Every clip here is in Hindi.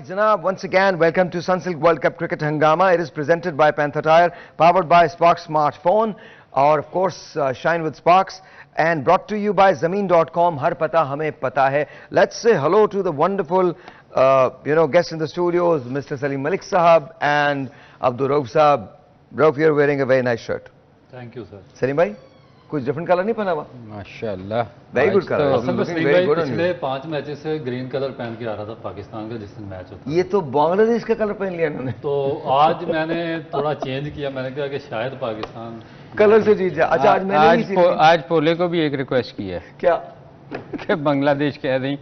Janab, once again, welcome to Sunsilk World Cup Cricket Hangama. It is presented by Panther Tire, powered by Sparks Smartphone, or of course, Shine with Sparks, and brought to you by Zameen.com. Har pata hame pata hai. Let's say hello to the wonderful, guests in the studios, Mr. Salim Malik Sahab and Abdul Rauf Sahab. Rauf, you're wearing a very nice shirt. Thank you, sir. Salim bhai, कुछ डिफरेंट कलर नहीं पहना हुआ? माशाल्लाह, वेरी गुड कलर। पिछले 5 मैचेस से ग्रीन कलर पहन के आ रहा था पाकिस्तान का जिस दिन मैच होता। ये तो बांग्लादेश का कलर पहन लिया इन्होंने। तो आज मैंने थोड़ा चेंज किया, मैंने कहा कि शायद पाकिस्तान कलर से जीत जाए। अच्छा, आज पोले को भी एक रिक्वेस्ट की है। क्या? कि बांग्लादेश कह रही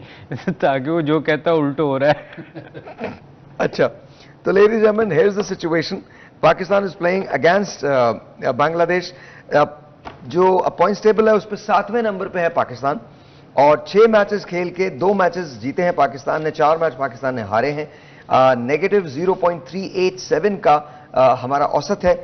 ताकि वो जो कहता है उल्टो हो रहा है। अच्छा, तो ladies and gentleman, here is the situation. Pakistan is playing against Bangladesh. जो पॉइंट्स टेबल है उस पर 7वें नंबर पे है पाकिस्तान, और 6 मैचेस खेल के 2 मैचेस जीते हैं पाकिस्तान ने, 4 मैच पाकिस्तान ने हारे हैं। नेगेटिव 0.387 का हमारा औसत है।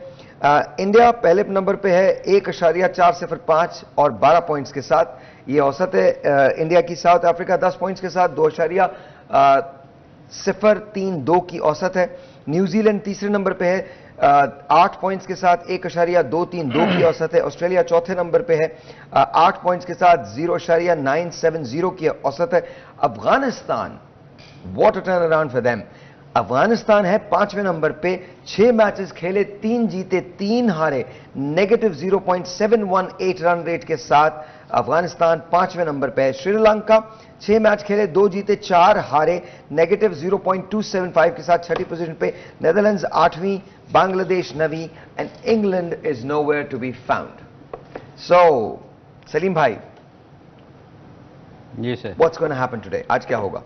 इंडिया पहले नंबर पे है 1.405 और 12 पॉइंट्स के साथ, ये औसत है इंडिया की। साउथ अफ्रीका 10 पॉइंट्स के साथ 2.032 की औसत है। न्यूजीलैंड तीसरे नंबर पे है 8 पॉइंट्स के साथ 1.232 की औसत है। ऑस्ट्रेलिया चौथे नंबर पे है 8 पॉइंट्स के साथ 0.970 की औसत है। Afghanistan, what a turn around for them. Afghanistan है 5वें नंबर पे, 6 मैचेस खेले, 3 जीते 3 हारे, नेगेटिव 0.718 रन रेट के साथ अफगानिस्तान 5वें नंबर पे है। श्रीलंका 6 मैच खेले, 2 जीते 4 हारे, नेगेटिव 0.275 के साथ 6ठी पोजीशन पे। नेदरलैंड्स 8वीं, बांग्लादेश 9वीं, and England is nowhere to be found. So Salim भाई, जी sir, what's going to happen today? आज क्या होगा?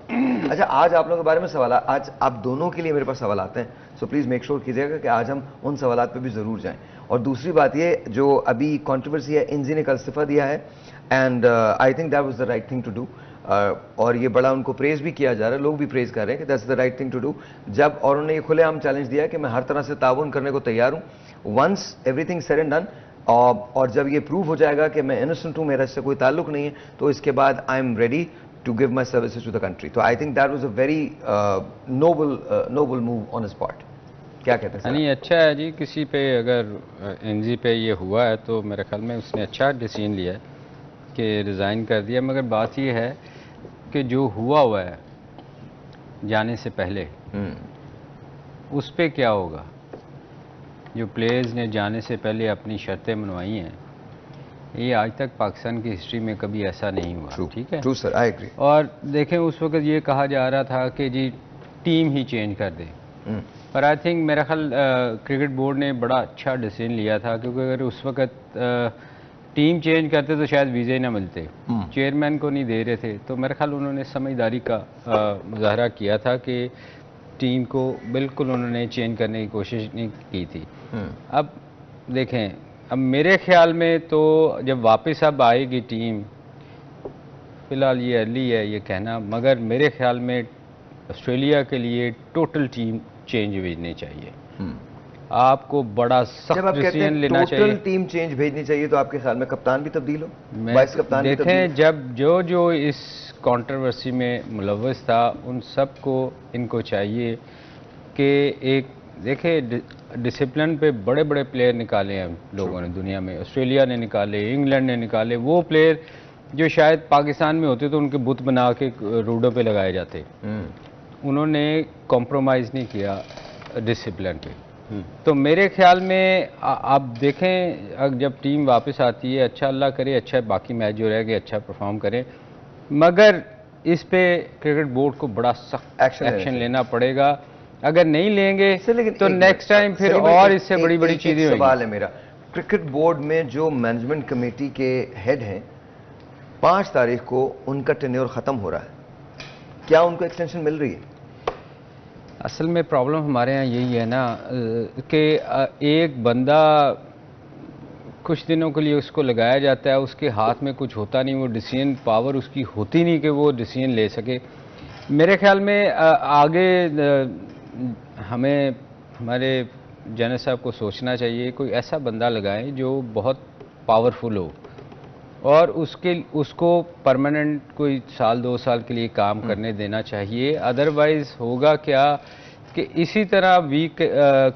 अच्छा, आज आप लोगों के बारे में सवाल, आज आप दोनों के लिए मेरे पास सवाल आते हैं, सो प्लीज मेक श्योर कीजिएगा कि आज हम उन सवालात पे भी जरूर जाएं। और दूसरी बात ये, जो अभी कंट्रोवर्सी है, इंजी ने कल इस्तीफा दिया है, and I think that was the right thing to do. और ये बड़ा उनको प्रेज भी किया जा रहा है, लोग भी प्रेज कर रहे हैं कि that's the right thing to do. जब और उन्होंने ये खुलेआम चैलेंज दिया कि मैं हर तरह से ताउन करने को तैयार हूं, once everything said and done, और जब ये प्रूव हो जाएगा कि मैं इनोसेंट हूं, मेरा इससे कोई ताल्लुक नहीं है, तो इसके बाद I am ready to give my services to the country. So I think that was a very noble move on his part. क्या कहते हैं? नहीं, अच्छा है जी, किसी पे अगर एनजी पे ये हुआ है तो मेरे ख्याल में उसने अच्छा डिसीजन लिया है कि रिज़ाइन कर दिया। मगर बात ये है कि जो हुआ है जाने से पहले, उस पे क्या होगा? जो प्लेयर्स ने जाने से पहले अपनी शर्तें मनवाई हैं, ये आज तक पाकिस्तान की हिस्ट्री में कभी ऐसा नहीं हुआ। ठीक है, ट्रू सर, आई एग्री। और देखें, उस वक्त ये कहा जा रहा था कि जी टीम ही चेंज कर दे, पर आई थिंक मेरा ख्याल क्रिकेट बोर्ड ने बड़ा अच्छा डिसीजन लिया था, क्योंकि अगर उस वक्त टीम चेंज करते तो शायद वीज़े ना मिलते। चेयरमैन को नहीं दे रहे थे, तो मेरा ख्याल उन्होंने समझदारी का मुजाहरा किया था कि टीम को बिल्कुल उन्होंने चेंज करने की कोशिश नहीं की थी। अब देखें, अब मेरे ख्याल में तो जब वापस अब आएगी टीम, फ़िलहाल ये अर्ली है ये कहना, मगर मेरे ख्याल में ऑस्ट्रेलिया के लिए टोटल टीम चेंज भेजनी चाहिए। आपको बड़ा सख्त डिसीजन लेना चाहिए। टोटल टीम चेंज भेजनी चाहिए, तो आपके ख्याल में कप्तान भी तब्दील हो? वाइस कप्तान भी तब्दील हो? देखें, जब जो इस कंट्रोवर्सी में मुलव्वस था, उन सब को इनको चाहिए कि एक देखें, डिसिप्लिन पे बड़े बड़े प्लेयर निकाले हैं लोगों ने दुनिया में। ऑस्ट्रेलिया ने निकाले, इंग्लैंड ने निकाले, वो प्लेयर जो शायद पाकिस्तान में होते तो उनके बुत बना के रोडों पे लगाए जाते। उन्होंने कॉम्प्रोमाइज़ नहीं किया डिसिप्लिन पे। तो मेरे ख्याल में आप देखें, जब टीम वापस आती है, अच्छा अल्लाह करे, अच्छा बाकी मैच जो रह गए अच्छा परफॉर्म करें, मगर इस पे क्रिकेट बोर्ड को बड़ा सख्त एक्शन लेना पड़ेगा। अगर नहीं लेंगे तो नेक्स्ट टाइम फिर और इससे बड़ी बड़ी चीजें होंगी। सवाल है मेरा, क्रिकेट बोर्ड में जो मैनेजमेंट कमेटी के हेड हैं, 5 तारीख को उनका टेन्योर खत्म हो रहा है, क्या उनको एक्सटेंशन मिल रही है? असल में प्रॉब्लम हमारे यहाँ यही है ना कि एक बंदा कुछ दिनों के लिए उसको लगाया जाता है, उसके हाथ में कुछ होता नहीं, वो डिसीजन पावर उसकी होती नहीं कि वो डिसीजन ले सके। मेरे ख्याल में आगे हमें हमारे जनरल साहब को सोचना चाहिए, कोई ऐसा बंदा लगाएं जो बहुत पावरफुल हो और उसको परमानेंट कोई साल 2 साल के लिए काम करने देना चाहिए। अदरवाइज होगा क्या कि इसी तरह वीक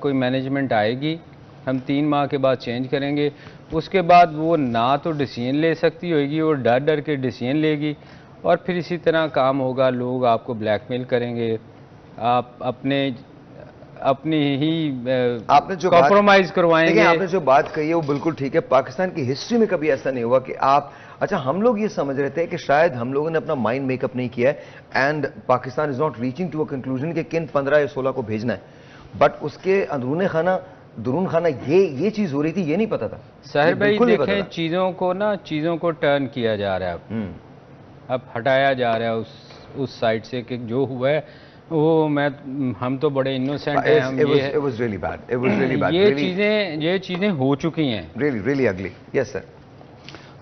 कोई मैनेजमेंट आएगी, हम 3 माह के बाद चेंज करेंगे, उसके बाद वो ना तो डिसीजन ले सकती होगी, वो डर डर के डिसीजन लेगी और फिर इसी तरह काम होगा। लोग आपको ब्लैकमेल करेंगे, आप अपनी ही आपने जो कॉम्प्रोमाइज करवाएंगे। आपने जो बात कही है वो बिल्कुल ठीक है। पाकिस्तान की हिस्ट्री में कभी ऐसा नहीं हुआ कि आप, अच्छा हम लोग ये समझ रहे थे कि शायद हम लोगों ने अपना माइंड मेकअप नहीं किया है and Pakistan is not reaching to a conclusion कि किन 15 या 16 को भेजना है, बट उसके दुरून खाना ये चीज हो रही थी, ये नहीं पता था। साहिर भाई देखें, चीजों को टर्न किया जा रहा है, अब हटाया जा रहा है उस साइड से कि जो हुआ है वो हम तो बड़े इनोसेंट हैं, हम ये चीजें हो चुकी हैं, रियली अगली। Yes sir.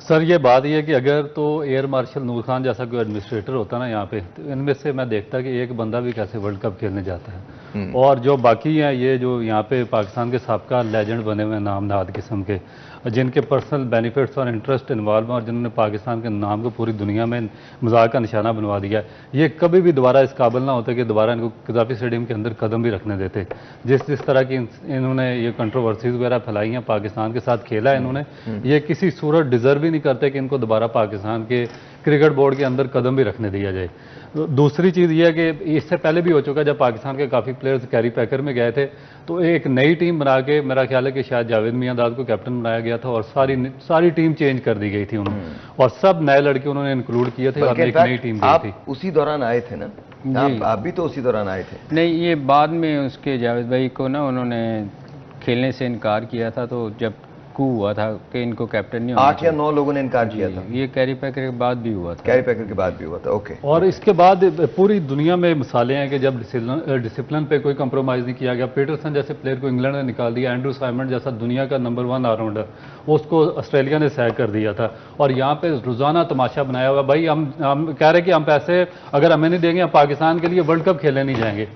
सर ये बात ये है कि अगर तो एयर मार्शल नूर खान जैसा कोई एडमिनिस्ट्रेटर होता ना यहाँ पे, तो इनमें से मैं देखता कि एक बंदा भी कैसे वर्ल्ड कप खेलने जाता है। और जो बाकी हैं, ये जो यहाँ पे पाकिस्तान के साबका लेजेंड बने हुए नामनाद किस्म के, जिनके पर्सनल बेनिफिट्स और इंटरेस्ट इन्वॉल्व हैं और जिन्होंने पाकिस्तान के नाम को पूरी दुनिया में मजाक का निशाना बनवा दिया है, ये कभी भी दोबारा इस काबिल ना होते कि दोबारा इनको कदाफी स्टेडियम के अंदर कदम भी रखने देते। जिस तरह की इन्होंने ये कंट्रोवर्सीज वगैरह फैलाई हैं, पाकिस्तान के साथ खेला है इन्होंने, ये किसी सूरत डिजर्व ही नहीं करते कि इनको दोबारा पाकिस्तान के क्रिकेट बोर्ड के अंदर कदम भी रखने दिया जाए। दूसरी चीज़ ये है कि इससे पहले भी हो चुका, जब पाकिस्तान के काफ़ी प्लेयर्स कैरी पैकर में गए थे तो एक नई टीम बना के, मेरा ख्याल है कि शायद जावेद मियांदाद को कैप्टन बनाया गया था और सारी टीम चेंज कर दी गई थी उन्होंने, और सब नए लड़के उन्होंने इंक्लूड किए थे और एक नई टीम गई थी। उसी दौरान आए थे ना, आप भी तो उसी दौरान आए थे। नहीं, ये बाद में उसके जावेद भाई को ना उन्होंने खेलने से इनकार किया था, तो जब कू हुआ था कि इनको कैप्टन नहीं होना 8 या 9 लोगों ने इनकार किया था। ये कैरी पैकर के बाद भी हुआ था। कैरी पैकर के बाद भी हुआ था, ओके। और इसके बाद पूरी दुनिया में मिसालें हैं कि जब डिसिप्लिन पे कोई कंप्रोमाइज़ नहीं किया गया। पीटरसन जैसे प्लेयर को इंग्लैंड ने निकाल दिया, एंड्रू साइमंड जैसा दुनिया का नंबर 1 ऑलराउंडर, उसको ऑस्ट्रेलिया ने सैक कर दिया था। और यहाँ पे रोज़ाना तमाशा बनाया हुआ, भाई हम कह रहे कि हम पैसे अगर हमें नहीं देंगे, हम पाकिस्तान के लिए वर्ल्ड कप खेलने नहीं जाएंगे।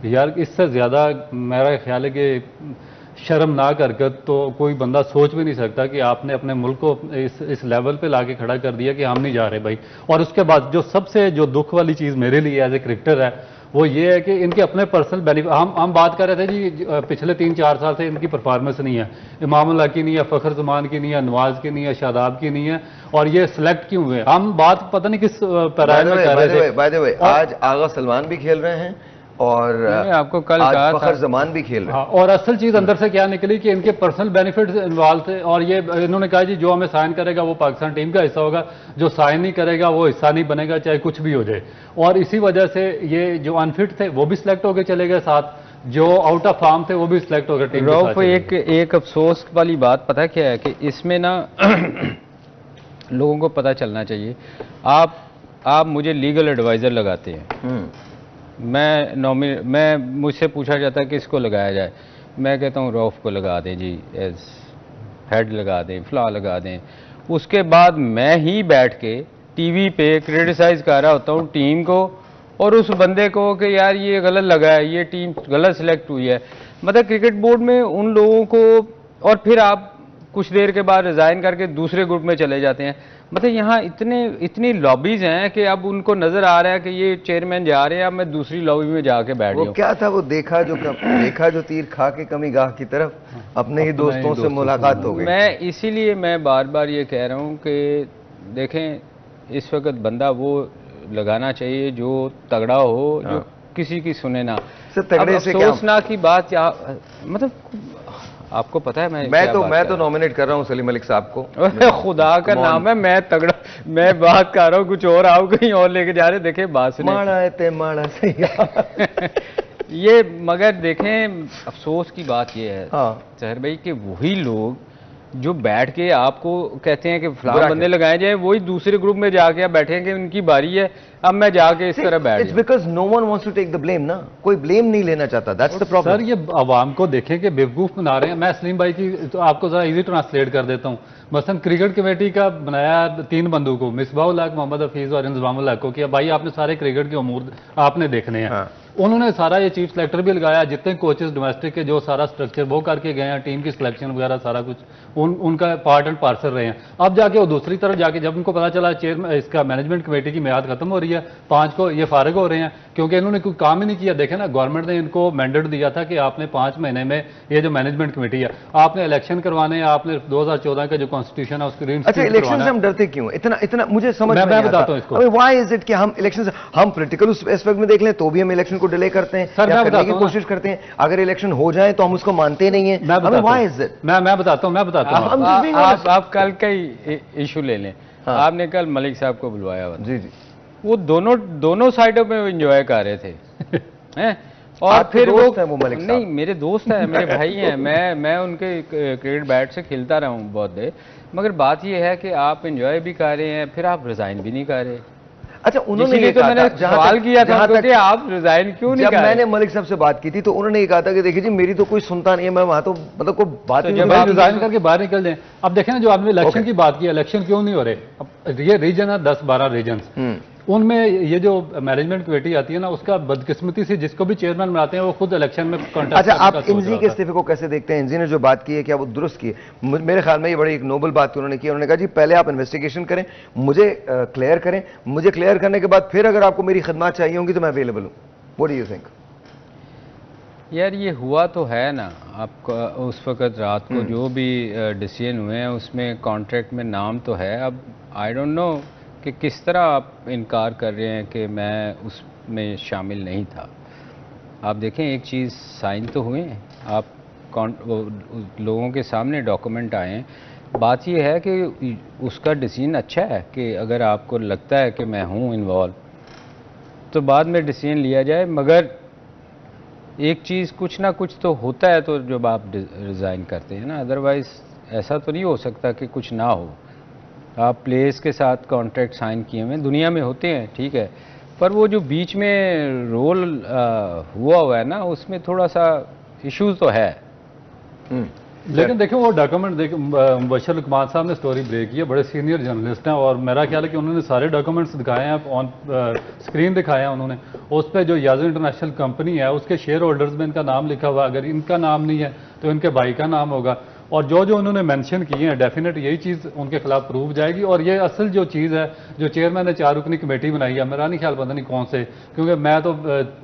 यार इससे ज़्यादा मेरा ख्याल है कि शर्मनाक हरकत तो कोई बंदा सोच भी नहीं सकता कि आपने अपने मुल्क को इस लेवल पे लाके खड़ा कर दिया कि हम नहीं जा रहे भाई। और उसके बाद जो सबसे दुख वाली चीज़ मेरे लिए एज ए क्रिकेटर है वो ये है कि इनके अपने पर्सनल बेनिफिट, हम बात कर रहे थे जी पिछले 3-4 साल से इनकी परफॉर्मेंस नहीं है, इमाम अल्लाह की नहीं है, फ़खर जमान की नहीं है, नवाज की नहीं है, शादाब की नहीं है, और ये सिलेक्ट क्यों हुए? हम बात पता नहीं किस पैरामीटर में कर रहे थे। बाय द वे आज आगा सलमान भी खेल रहे हैं और आपको कल कहा था फखर जमान भी खेल रहे हैं। और असल चीज अंदर से क्या निकली कि इनके पर्सनल बेनिफिट्स इन्वॉल्व थे, और ये इन्होंने कहा जी जो हमें साइन करेगा वो पाकिस्तान टीम का हिस्सा होगा, जो साइन नहीं करेगा वो हिस्सा नहीं बनेगा, चाहे कुछ भी हो जाए। और इसी वजह से ये जो अनफिट थे वो भी सिलेक्ट होकर चले गए, साथ जो आउट ऑफ फॉर्म थे वो भी सिलेक्ट होकर टीम के साथ। एक अफसोस वाली बात पता क्या है कि इसमें ना लोगों को पता चलना चाहिए, आप मुझे लीगल एडवाइजर लगाते हैं, मैं मुझसे पूछा जाता है किसको लगाया जाए, मैं कहता हूँ रऊफ को लगा दें जी, एज हेड लगा दें, फला लगा दें। उसके बाद मैं ही बैठ के टीवी पे क्रिटिसाइज कर रहा होता हूँ टीम को और उस बंदे को कि यार ये गलत लगा है, ये टीम गलत सिलेक्ट हुई है। मतलब क्रिकेट बोर्ड में उन लोगों को, और फिर आप कुछ देर के बाद रिजाइन करके दूसरे ग्रुप में चले जाते हैं। मतलब यहाँ इतनी लॉबीज हैं कि अब उनको नजर आ रहा है कि ये चेयरमैन जा रहे हैं, अब मैं दूसरी लॉबी में जाके बैठ गया। वो क्या था, वो देखा जो तीर खा के कमी गाह की तरफ, अपने ही दोस्तों से मुलाकात हो गई। मैं इसीलिए मैं बार बार ये कह रहा हूँ कि देखें इस वक्त बंदा वो लगाना चाहिए जो तगड़ा हो, जो किसी की सुने ना। तगड़े से क्या अफसोसनाक की बात, मतलब आपको पता है मैं तो नॉमिनेट कर रहा हूं सलीम मलिक साहब को। खुदा का नाम है, मैं तगड़ा, मैं बात कर रहा हूं कुछ और, आप कहीं और लेके जा रहे। देखें बात सुनिए, माड़ा है ते माड़ा सही ये मगर देखें अफसोस की बात ये है जहर भाई कि वही लोग जो बैठ के आपको कहते हैं कि फलां बंदे लगाए जाए, वही दूसरे ग्रुप में जाके आप बैठेंगे, उनकी बारी है, अब मैं जाके इस तरह बैठ। It's because no one wants to take the blame ना, कोई ब्लेम नहीं लेना चाहता, दैट्स द प्रॉब्लम। सर ये अवाम को देखें कि बेवकूफ बना रहे हैं। मैं सलीम भाई की तो आपको जरा इजी ट्रांसलेट कर देता हूँ। मसलन क्रिकेट कमेटी का बनाया 3 बंदूकों, मिसबाहुल हक, मोहम्मद हफीज और इंजमामुल हक को, कि भाई आपने सारे क्रिकेट के अमूर आपने देखने हैं। उन्होंने सारा ये चीफ सेलेक्टर भी लगाया, जितने कोचेस डोमेस्टिक के जो सारा स्ट्रक्चर वो करके गए हैं, टीम की सिलेक्शन वगैरह सारा कुछ उनका पार्ट एंड पार्सल रहे हैं। अब जाके वो दूसरी तरफ जाके जब उनको पता चला चेयरमैन इसका मैनेजमेंट कमेटी की मियाद खत्म हो रही है, 5 को ये फारिग हो रहे हैं क्योंकि इन्होंने कोई काम ही नहीं किया। देखें ना, गवर्नमेंट ने इनको मैंडेट दिया था कि आपने 5 महीने में ये जो मैनेजमेंट कमेटी है आपने इलेक्शन करवाने हैं, आपने 2014 का जो कॉन्स्टिट्यूशन है उसको अच्छा, इलेक्शन से हम डरते क्यों इतना इतना मुझे समझ मैं बताता हूं इसको। व्हाई इज इट कि हम इलेक्शन हम पॉलिटिकल एस्पेक्ट में देख लें तो भी हम इलेक्शन को डिले करते हैं या करने की कोशिश करते हैं, अगर इलेक्शन हो जाए तो हम उसको मानते नहीं है। Why is it? मैं बताता हूं। आप कल का ही इशू ले लें। आपने कल मलिक साहब को बुलवाया हुआ। जी जी, वो दोनों साइडों पे एंजॉय कर रहे थे हैं? और फिर वो मलिक साहब नहीं, मेरे दोस्त हैं, मेरे भाई हैं, मैं उनके क्रिकेट बैट से खेलता रहा हूँ बहुत देर, मगर बात ये है कि आप एंजॉय भी कर रहे हैं, फिर आप रिजाइन भी नहीं कर रहे। अच्छा, उन्होंने ये तो मैंने सवाल किया था कि आप रिजाइन क्यों नहीं कर रहे? जब मैंने मलिक साहब से बात की थी तो उन्होंने ये कहा था कि देखिए जी मेरी तो कोई सुनता नहीं है, मैं वहां तो मतलब कोई बात नहीं। जब आप रिजाइन करके बाहर निकल जाए। अब देखें ना, जो आपने इलेक्शन की बात की, इलेक्शन क्यों नहीं हो रहे? अब ये रीजन है 10-12 रीजन, उनमें ये जो मैनेजमेंट कमेटी आती है ना, उसका बदकिस्मती से जिसको भी चेयरमैन बनाते हैं वो खुद इलेक्शन में कॉन्टेस्ट। अच्छा, आप इंजी के इस्तीफे को कैसे देखते हैं? इंजी ने जो बात की है क्या वो दुरुस्त की है? मेरे ख्याल में ये बड़ी एक नोबल बात उन्होंने की। उन्होंने कहा जी पहले आप इन्वेस्टिगेशन करें, मुझे क्लियर करें, मुझे क्लियर करने के बाद फिर अगर आपको मेरी खिदमत चाहिए होंगी तो मैं अवेलेबल हूं। What do you think? यार ये हुआ तो है ना, आपका उस वक्त रात को जो भी डिसीजन हुए हैं उसमें कॉन्ट्रैक्ट में नाम तो है। अब आई डोंट नो कि किस तरह आप इनकार कर रहे हैं कि मैं उसमें शामिल नहीं था। आप देखें, एक चीज़ साइन तो हुए हैं, आप लोगों के सामने डॉक्यूमेंट आए हैं। बात यह है कि उसका डिसीजन अच्छा है कि अगर आपको लगता है कि मैं हूँ इन्वॉल्व तो बाद में डिसीजन लिया जाए, मगर एक चीज़ कुछ ना कुछ तो होता है तो जब आप रिज़ाइन करते हैं ना, अदरवाइज़ ऐसा तो नहीं हो सकता कि कुछ ना हो। आप प्लेयर्स के साथ कॉन्ट्रैक्ट साइन किए हुए दुनिया में होते हैं, ठीक है, पर वो जो बीच में रोल हुआ है ना, उसमें थोड़ा सा इश्यूज तो है। लेकिन देखो वो डॉक्यूमेंट मुबशर लुकमान साहब ने स्टोरी ब्रेक की है, बड़े सीनियर जर्नलिस्ट हैं और मेरा ख्याल है कि उन्होंने सारे डॉक्यूमेंट्स दिखाए हैं, ऑन स्क्रीन दिखाए हैं उन्होंने। उस पर जो याजू इंटरनेशनल कंपनी है उसके शेयर होल्डर्स में इनका नाम लिखा हुआ, अगर इनका नाम नहीं है तो इनके भाई का नाम होगा। और जो जो उन्होंने मेंशन किए हैं डेफिनेट यही चीज़ उनके खिलाफ प्रूव जाएगी। और ये असल जो चीज़ है, जो चेयरमैन ने 4 रुकनी कमेटी बनाई है, मेरा नहीं ख्याल पता नहीं कौन से, क्योंकि मैं तो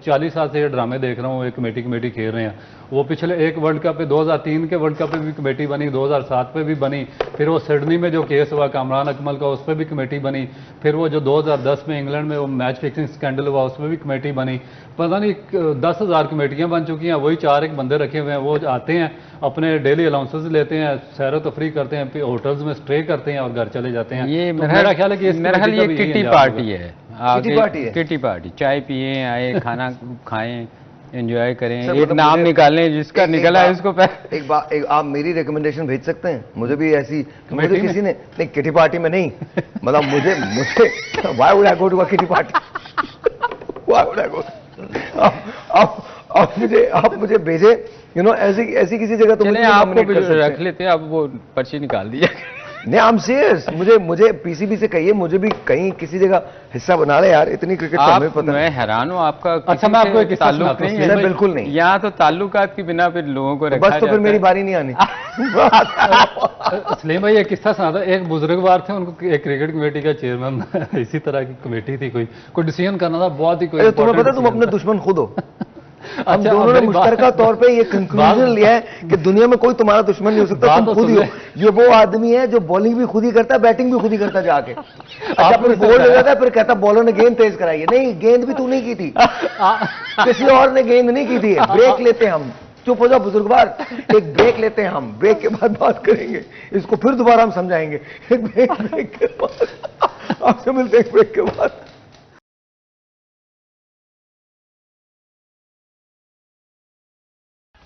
40 साल से ये ड्रामे देख रहा हूँ, एक कमेटी खेल रहे हैं। वो पिछले एक वर्ल्ड कप पे 2003 के वर्ल्ड कप पे भी कमेटी बनी, 2007 पे भी बनी, फिर वो सिडनी में जो केस हुआ कामरान अकमल का उस पर भी कमेटी बनी, फिर वो जो 2010 में इंग्लैंड में वो मैच फिक्सिंग स्कैंडल हुआ उसमें भी कमेटी बनी। पता नहीं 10,000 कमेटियां बन चुकी हैं, वही 4-1 बंदे रखे हुए हैं। वो आते हैं, अपने डेली अलाउंसेस लेते हैं, सैर तफरी करते हैं, फिर होटल्स में स्टे करते हैं और घर चले जाते हैं। ये तो मेरा ख्याल है कि ये किटी पार्टी है, किटी पार्टी, चाय पिए, आए, खाना खाएं, एंजॉय करें, एक नाम निकालें जिसका निकला है उसको एक आप मेरी रिकमेंडेशन भेज सकते हैं मुझे भी ऐसी, मुझे किसी ने नहीं, किटी पार्टी में नहीं, मतलब मुझे why would I go to a kitty party, why would I go? आप मुझे भेजे, यू नो, ऐसी किसी जगह तो मुझे आपको रख लेते हैं, अब वो पर्ची निकाल दिया। नहीं, आई एम सीरियस, मुझे पीसीबी से कहिए, मुझे भी कहीं किसी जगह हिस्सा बना ले यार, इतनी क्रिकेट का हमें पता। मैं हैरान हूँ, आपका अच्छा मैं आपको एक ताल्लुक नहीं है, बिल्कुल नहीं, यहाँ तो ताल्लुकात की बिना फिर लोगों को रखा बस, तो फिर मेरी बारी नहीं आनी। सलीम भाई एक किस्सा सुना था, एक बुजुर्गवार थे, उनको एक क्रिकेट कमेटी का चेयरमैन इसी तरह की कमेटी थी, कोई डिसीजन करना था, बहुत ही कोई, तुम्हें पता तुम अपने दुश्मन खुद हो। हम दोनों ने मुश्तरका तौर पे ये कंक्लूजन लिया है कि दुनिया में कोई तुम्हारा दुश्मन नहीं हो सकता, तुम खुद ही हो। ये वो आदमी है जो बॉलिंग भी खुद ही करता है, बैटिंग भी खुद ही करता जाके। अच्छा, फिर बोल्ड हो जाता है, फिर कहता बॉलर ने गेंद तेज कराई है। नहीं, गेंद भी तू नहीं की थी, किसी और ने गेंद नहीं की थी। ब्रेक लेते हम, चुप हो जाओ बुजुर्गवार, एक ब्रेक लेते हैं हम, ब्रेक के बाद बात करेंगे, इसको फिर दोबारा हम समझाएंगे। ब्रेक के बाद आपसे मिलते हैं, ब्रेक के बाद।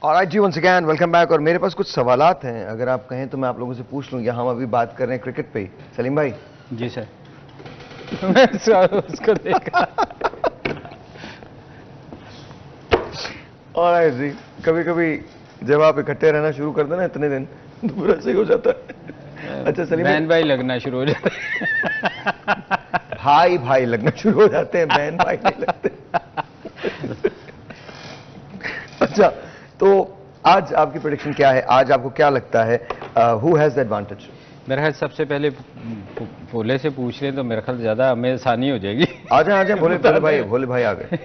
ऑलराइट जी, वंस अगेन वेलकम बैक। और मेरे पास कुछ सवालात हैं, अगर आप कहें तो मैं आप लोगों से पूछ लूं, या हम अभी बात कर रहे हैं क्रिकेट पे ही। सलीम भाई। जी सर। मैं उसको देखा। ऑलराइट जी, कभी कभी जब आप इकट्ठे रहना शुरू कर देना इतने दिन तो बुरा सही हो जाता है। अच्छा सलीम बहन भाई लगना शुरू हो जाते हैं। भाई लगना शुरू हो जाते हैं, बहन भाई नहीं लगते। अच्छा, तो आज आपकी प्रेडिक्शन क्या है? आज आपको क्या लगता है हु हैज द एडवांटेज? मेरे ख्याल सबसे पहले भोले से पूछ लें तो मेरे ख्याल ज़्यादा हमें आसानी हो जाएगी। आ जाए भोले भाई आ गए।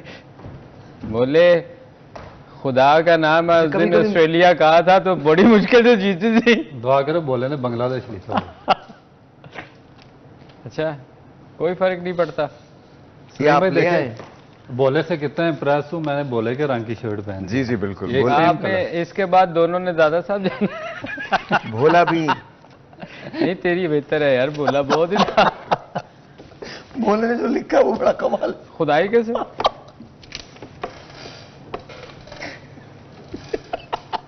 बोले खुदा का नाम है, उस दिन ऑस्ट्रेलिया कहा था तो बड़ी मुश्किल से जीती थी। दुआ करो बोले ने बांग्लादेश लिखा। अच्छा, कोई फर्क नहीं पड़ता। ये आप ले आए? बोले से कितना इम्प्रेस हूँ, मैंने बोले के रंग की शर्ट पहन। जी जी बिल्कुल। आपने इसके बाद दोनों ने दादा साहब जाना। भोला भी नहीं, तेरी बेहतर है यार, बोला बहुत ही था। भोले ने जो लिखा वो बड़ा कमाल। खुदाई कैसे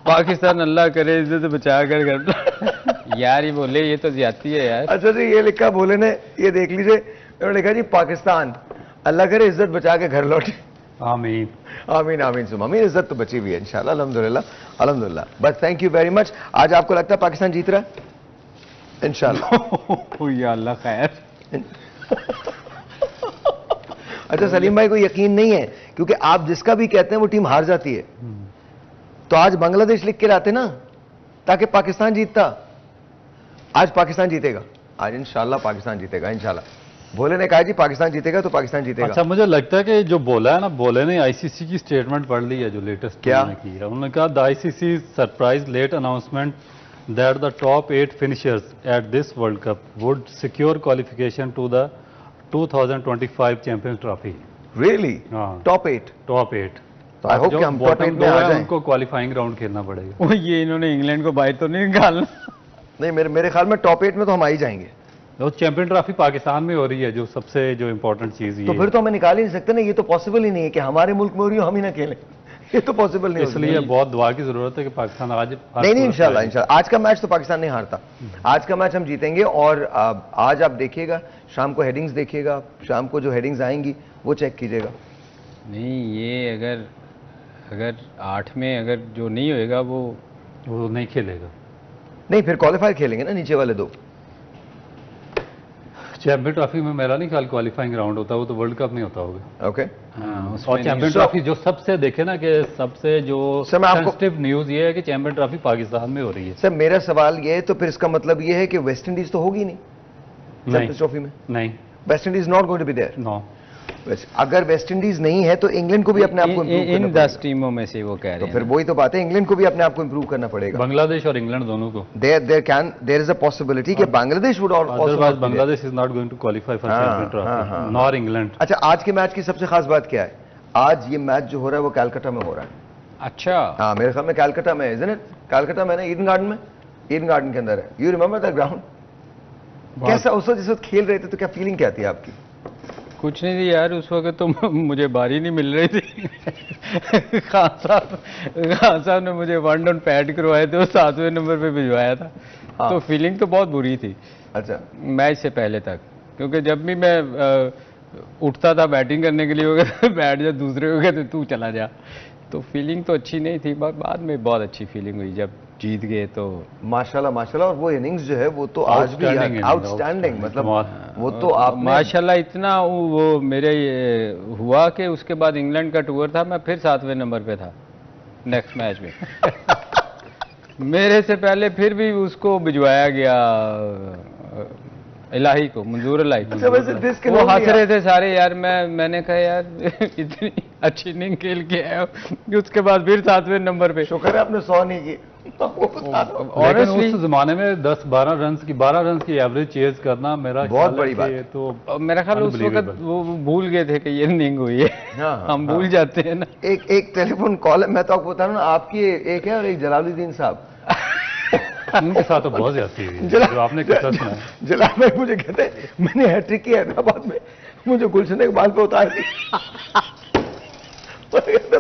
पाकिस्तान अल्लाह करे इज्जत बचा कर करता। यार ये बोले ये तो ज्यादती है यार। अच्छा जी, ये लिखा भोले ने, ये देख लीजिए, उन्होंने लिखा जी पाकिस्तान अल्लाह करे इज्जत बचा के घर लौटे। आमीन आमीन आमीन सुम आमीन। इज्जत तो बची हुई है इंशाल्लाह, अल्हम्दुलिल्लाह अल्हम्दुलिल्लाह। बस थैंक यू वेरी मच। आज आपको लगता है पाकिस्तान जीत रहा है? इंशाल्लाह। या अल्लाह खैर। अच्छा सलीम भाई, कोई यकीन नहीं है क्योंकि आप जिसका भी कहते हैं वो टीम हार जाती है। तो आज बांग्लादेश लिख के लाते ना ताकि पाकिस्तान जीतता। आज पाकिस्तान जीतेगा, आज इंशाल्लाह पाकिस्तान जीतेगा इंशाल्लाह। भोले ने कहा जी पाकिस्तान जीतेगा तो पाकिस्तान जीतेगा। अच्छा, मुझे लगता है कि जो बोला है ना, बोले ने आईसीसी की स्टेटमेंट पढ़ ली है जो लेटेस्ट क्या की है। उन्होंने कहा the ICC surprise late announcement that the top 8 finishers at this world cup would secure qualification to the 2025 champions trophy. Really? हाँ, टॉप 8? टॉप 8। तो आई होप कि हम टॉप 8 में आ जाएं। उनको क्वालिफाइंग राउंड खेलना पड़ेगा। ये इन्होंने इंग्लैंड को बाहर तो नहीं निकालना। नहीं, मेरे ख्याल में टॉप 8 में तो हम आ ही जाएंगे। तो चैंपियन ट्रॉफी पाकिस्तान में हो रही है, जो सबसे जो इम्पोर्टेंट चीज ये तो फिर तो हमें निकाल ही नहीं सकते ना। ये तो पॉसिबल ही नहीं है कि हमारे मुल्क में हो रही हो हम ही ना खेलें। ये तो पॉसिबल नहीं। इसलिए बहुत दुआ की जरूरत है कि पाकिस्तान आज नहीं इंशाल्लाह इंशाल्लाह। आज का मैच तो पाकिस्तान नहीं हारता, आज का मैच हम जीतेंगे। और आज आप देखिएगा, शाम को हेडिंग्स देखिएगा, शाम को जो हेडिंग्स आएंगी वो चेक कीजिएगा। नहीं, ये अगर 8 में अगर जो नहीं होएगा वो नहीं खेलेगा। नहीं, फिर क्वालिफायर खेलेंगे ना नीचे वाले दो। चैंपियन ट्रॉफी में मेरा नहीं ख्याल क्वालिफाइंग राउंड होता, वो तो वर्ल्ड कप नहीं होता होगा। ओके। और चैंपियन ट्रॉफी जो सबसे देखे ना कि सबसे जो सेंसिटिव न्यूज ये है कि चैंपियन ट्रॉफी पाकिस्तान में हो रही है। सर मेरा सवाल ये है, तो फिर इसका मतलब ये है कि वेस्ट इंडीज तो होगी नहीं चैंपियंस ट्रॉफी में? नहीं, West Indies not going to be there. No. अगर वेस्ट इंडीज नहीं है तो इंग्लैंड को भी अपने आप को इन 10 टीमों में से वो कह रहे हैं। तो फिर वही तो बात है, इंग्लैंड को भी अपने आप को इंप्रूव करना पड़ेगा। बांग्लादेश और इंग्लैंड दोनों को। देयर इज अ पॉसिबिलिटी कि Bangladesh would otherwise Bangladesh is not going to qualify for champion trophy nor England. अच्छा, आज के मैच की सबसे खास बात क्या है? आज ये मैच जो हो रहा है वो कैलकाटा में हो रहा है। अच्छा, हाँ मेरे ख्याल में कैलकाटा में, इज़न्ट इट? कैलकाटा में ना, ईडन गार्डन में, ईडन गार्डन के अंदर है। You remember that ground? कैसा उस वक्त जिस वक्त खेल रहे थे तो क्या फीलिंग क्या थी आपकी? कुछ नहीं थी यार, उस वक्त तो मुझे बारी नहीं मिल रही थी। खान साहब ने मुझे 1 डाउन पैड करवाए थे, वो 7वें नंबर पे भिजवाया था। हाँ। तो फीलिंग तो बहुत बुरी थी। अच्छा, मैच से पहले तक, क्योंकि जब भी मैं उठता था बैटिंग करने के लिए, हो गया बैठ जा, दूसरे हो गए तो तू चला जा, तो फीलिंग तो अच्छी नहीं थी। बाद में बहुत अच्छी फीलिंग हुई जब जीत गए तो। माशाल्लाह माशाल्लाह। और वो इनिंग्स जो है वो तो आज भी आउटस्टैंडिंग, मतलब वो तो आप माशाल्लाह इतना वो मेरे हुआ कि उसके बाद इंग्लैंड का टूर था, मैं फिर 7वें नंबर पे था नेक्स्ट मैच में। मेरे से पहले फिर भी उसको भिजवाया गया इलाही को, मंजूर इलाही को। वो हंस रहे थे सारे यार। मैंने कहा यार इतनी अच्छी इनिंग खेल के आया, उसके बाद फिर 7वें नंबर पे। शुक्र है आपने 100 नहीं की। और उस जमाने में 12 रन की एवरेज चेज करना मेरा बहुत बड़ी बात है। तो मेरा ख्याल उस वक्त वो भूल गए थे कि ये इनिंग हुई है। हम भूल जाते हैं ना। एक टेलीफोन कॉल है, मैं तो आपको बता रहा हूँ ना, आपकी एक है और एक जलालुद्दीन साहब। उनके साथ तो बहुत ज्यादती हुई है, जो आपने किस्सा सुना है। जलाल भाई मुझे कहते हैं मैंने हैट्रिक की हैदराबाद में, मुझे गुलशन इकबाल पे उतार दी।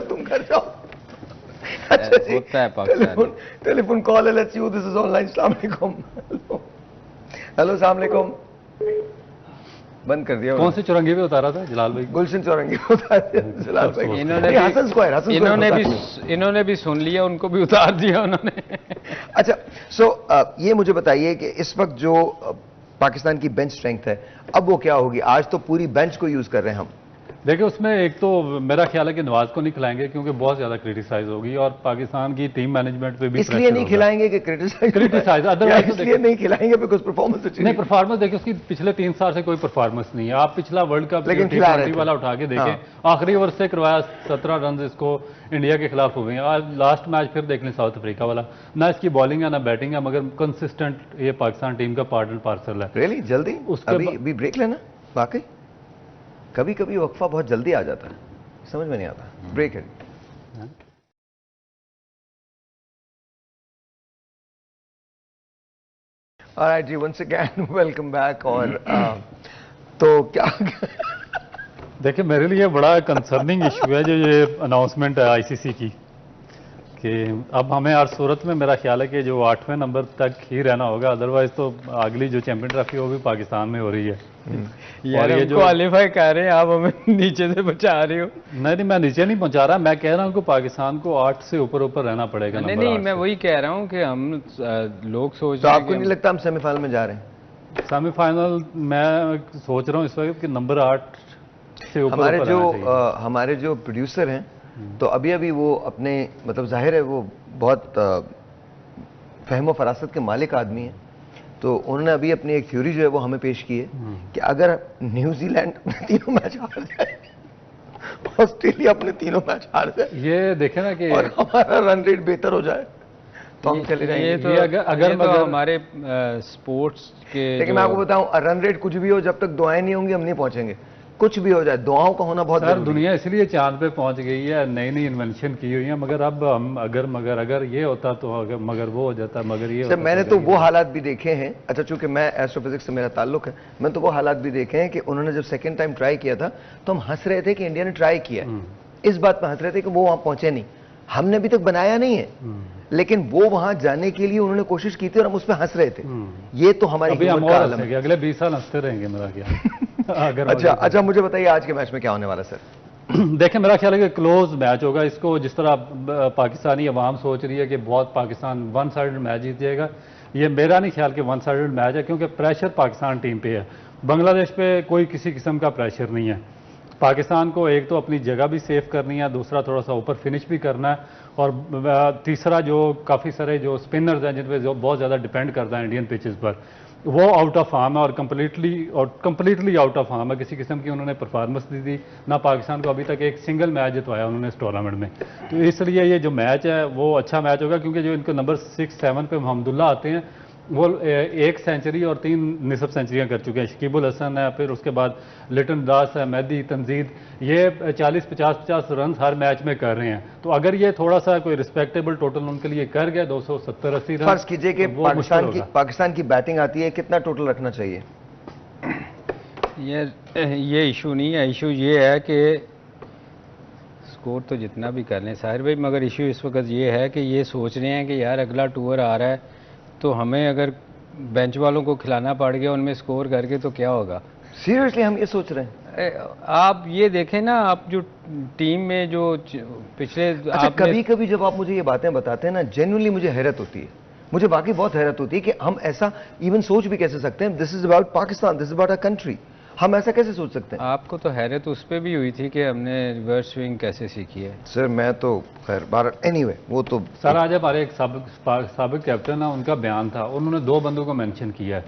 तुम कर जाओ। अच्छा जी, होता है पाकिस्तान। टेलीफोन कॉल है, let's you, this is online. अस्सलाम वालेकुम। हेलो, अस्सलाम वालेकुम। बंद कर दिया। कौन से चौरंगी पे उतारा था जलाल भाई? गुलशन चौरंगी पे उतार दिया जलाल भाई। इन्होंने भी सुन लिया, उनको भी उतार दिया उन्होंने। अच्छा, सो ये मुझे बताइए कि इस वक्त जो पाकिस्तान की बेंच स्ट्रेंथ है, अब वो क्या होगी? आज तो पूरी बेंच को यूज कर रहे हैं हम, देखिए उसमें एक तो मेरा ख्याल है कि नवाज को नहीं खिलाएंगे क्योंकि बहुत ज्यादा क्रिटिसाइज होगी और पाकिस्तान की टीम मैनेजमेंट पे भी इसलिए नहीं खिलाएंगे कि क्रिटिसाइज अदरवाइज इसलिए नहीं खिलाएंगे बिकॉज परफॉर्मेंस अच्छी नहीं, परफॉर्मेंस देखिए उसकी पिछले 3 साल से कोई परफॉर्मेंस नहीं है। आप पिछला वर्ल्ड कप लेकिन खिला रहे थे। वाला उठा के देखें, हाँ। आखिरी ओवर से करवाया 17 रन इसको इंडिया के खिलाफ हुए हैं। आज लास्ट मैच फिर देख लें साउथ अफ्रीका वाला, ना इसकी बॉलिंग है ना बैटिंग है, मगर कंसिस्टेंट ये पाकिस्तान टीम का पार्ट एंड पार्सल है। रियली जल्दी उसके अभी ब्रेक लेना, वाकई कभी कभी वक्फा बहुत जल्दी आ जाता है, समझ में नहीं आता। ब्रेक है। ऑलराइट जी, वंस अगेन वेलकम बैक। और तो क्या देखिए मेरे लिए बड़ा कंसर्निंग इशू है जो ये अनाउंसमेंट है आईसीसी की कि अब हमें हर सूरत में मेरा ख्याल है कि जो 8वें नंबर तक ही रहना होगा, अदरवाइज तो अगली जो चैंपियन ट्रॉफी वो भी पाकिस्तान में हो रही है। यार ये जो क्वालिफाई कर रहे हैं आप हमें नीचे से बचा रहे हो। नहीं, मैं नीचे नहीं पहुंचा रहा, मैं कह रहा हूं कि पाकिस्तान को 8 से ऊपर रहना पड़ेगा। नहीं, मैं वही कह रहा हूं कि हम लोग सोच तो रहे हैं आपको नहीं लगता हम सेमीफाइनल में जा रहे हैं? सेमीफाइनल मैं सोच रहा हूं इस वक्त कि नंबर 8 से ऊपर हमारे जो प्रोड्यूसर हैं तो अभी वो अपने मतलब जाहिर है वो बहुत फहम फरासत के मालिक आदमी हैं, तो उन्होंने अभी अपनी एक थ्योरी जो है वो हमें पेश की है कि अगर न्यूजीलैंड अपने तीनों मैच हार जाए, ऑस्ट्रेलिया अपने तीनों मैच हार जाए, ये देखे ना कि और हमारा रन रेट बेहतर हो जाए तो हम चले जाएंगे। अगर हमारे स्पोर्ट्स के, लेकिन मैं आपको बताऊं रन रेट कुछ भी हो, जब तक दुआएं नहीं होंगी हम नहीं पहुंचेंगे। कुछ भी हो जाए दुआओं का होना बहुत जरूरी है। दुनिया इसलिए चांद पे पहुंच गई है, नई नई इन्वेंशन की हुई है, मगर अब हम अगर ये होता तो मगर वो हो जाता, मगर ये सर मैंने तो वो हालात भी देखे हैं। अच्छा, चूंकि मैं एस्ट्रोफिजिक्स से मेरा ताल्लुक है, मैं तो वो हालात भी देखे हैं कि उन्होंने जब सेकेंड टाइम ट्राई किया था तो हम हंस रहे थे कि इंडिया ने ट्राई किया, इस बात पर हंस रहे थे कि वो वहां पहुंचे नहीं, हमने अभी तक बनाया नहीं है, लेकिन वो वहां जाने के लिए उन्होंने कोशिश की थी और हम उस पर हंस रहे थे। ये तो हमारी अगले 20 साल हंसते रहेंगे मेरा क्या। अच्छा मुझे बताइए आज के मैच में क्या होने वाला सर? देखें मेरा ख्याल है कि क्लोज मैच होगा। इसको जिस तरह पाकिस्तानी अवाम सोच रही है कि बहुत पाकिस्तान वन साइडेड मैच जीत जाएगा, ये मेरा नहीं ख्याल कि वन साइडेड मैच है, क्योंकि प्रेशर पाकिस्तान टीम पे है, बांग्लादेश पे कोई किसी किस्म का प्रेशर नहीं है। पाकिस्तान को एक तो अपनी जगह भी सेफ करनी है, दूसरा थोड़ा सा ऊपर फिनिश भी करना है, और तीसरा जो काफ़ी सारे जो स्पिनर्स हैं जिन पे जो बहुत ज़्यादा डिपेंड करता है इंडियन पिचेस पर, वो आउट ऑफ फॉर्म है और कंप्लीटली आउट ऑफ फॉर्म है। किसी किस्म की उन्होंने परफॉर्मेंस दी थी ना, पाकिस्तान को अभी तक एक सिंगल मैच जितवाया उन्होंने इस टूर्नामेंट में। तो इसलिए ये जो मैच है वो अच्छा मैच होगा, क्योंकि जो इनके नंबर 6-7 पे महमदुल्ला आते हैं वो 1 सेंचुरी और 3 निसफ सेंचुरियां कर चुके हैं। शकीबुल हसन है, फिर उसके बाद लिटन दास है, मेहदी तंजीद, ये 40-50 रन हर मैच में कर रहे हैं। तो अगर ये थोड़ा सा कोई रिस्पेक्टेबल टोटल उनके लिए कर गया 270-80 रन, फर्ज कीजिए कि पाकिस्तान की बैटिंग आती है, कितना टोटल रखना चाहिए? ये इशू नहीं है, इशू ये है कि स्कोर तो जितना भी कर लें साहिर भाई, मगर इशू इस वक्त ये है कि ये सोच रहे हैं कि यार अगला टूर आ रहा है तो हमें अगर बेंच वालों को खिलाना पड़ गया उनमें स्कोर करके तो क्या होगा। सीरियसली हम ये सोच रहे हैं? आप ये देखें ना, आप जो टीम में जो पिछले कभी कभी जब आप मुझे ये बातें बताते हैं ना, जेन्युइनली मुझे हैरत होती है, मुझे बाकी बहुत हैरत होती है कि हम ऐसा इवन सोच भी कैसे सकते हैं। This is about Pakistan, this is about a country, हम ऐसा कैसे सोच सकते हैं? आपको तो हैरत उस पर भी हुई थी कि हमने रिवर्स स्विंग कैसे सीखी है। सर मैं तो खैर बार एनीवे वो तो सर आज हमारे एक साबिक कैप्टन है, उनका बयान था, उन्होंने 2 बंदों को मेंशन किया है,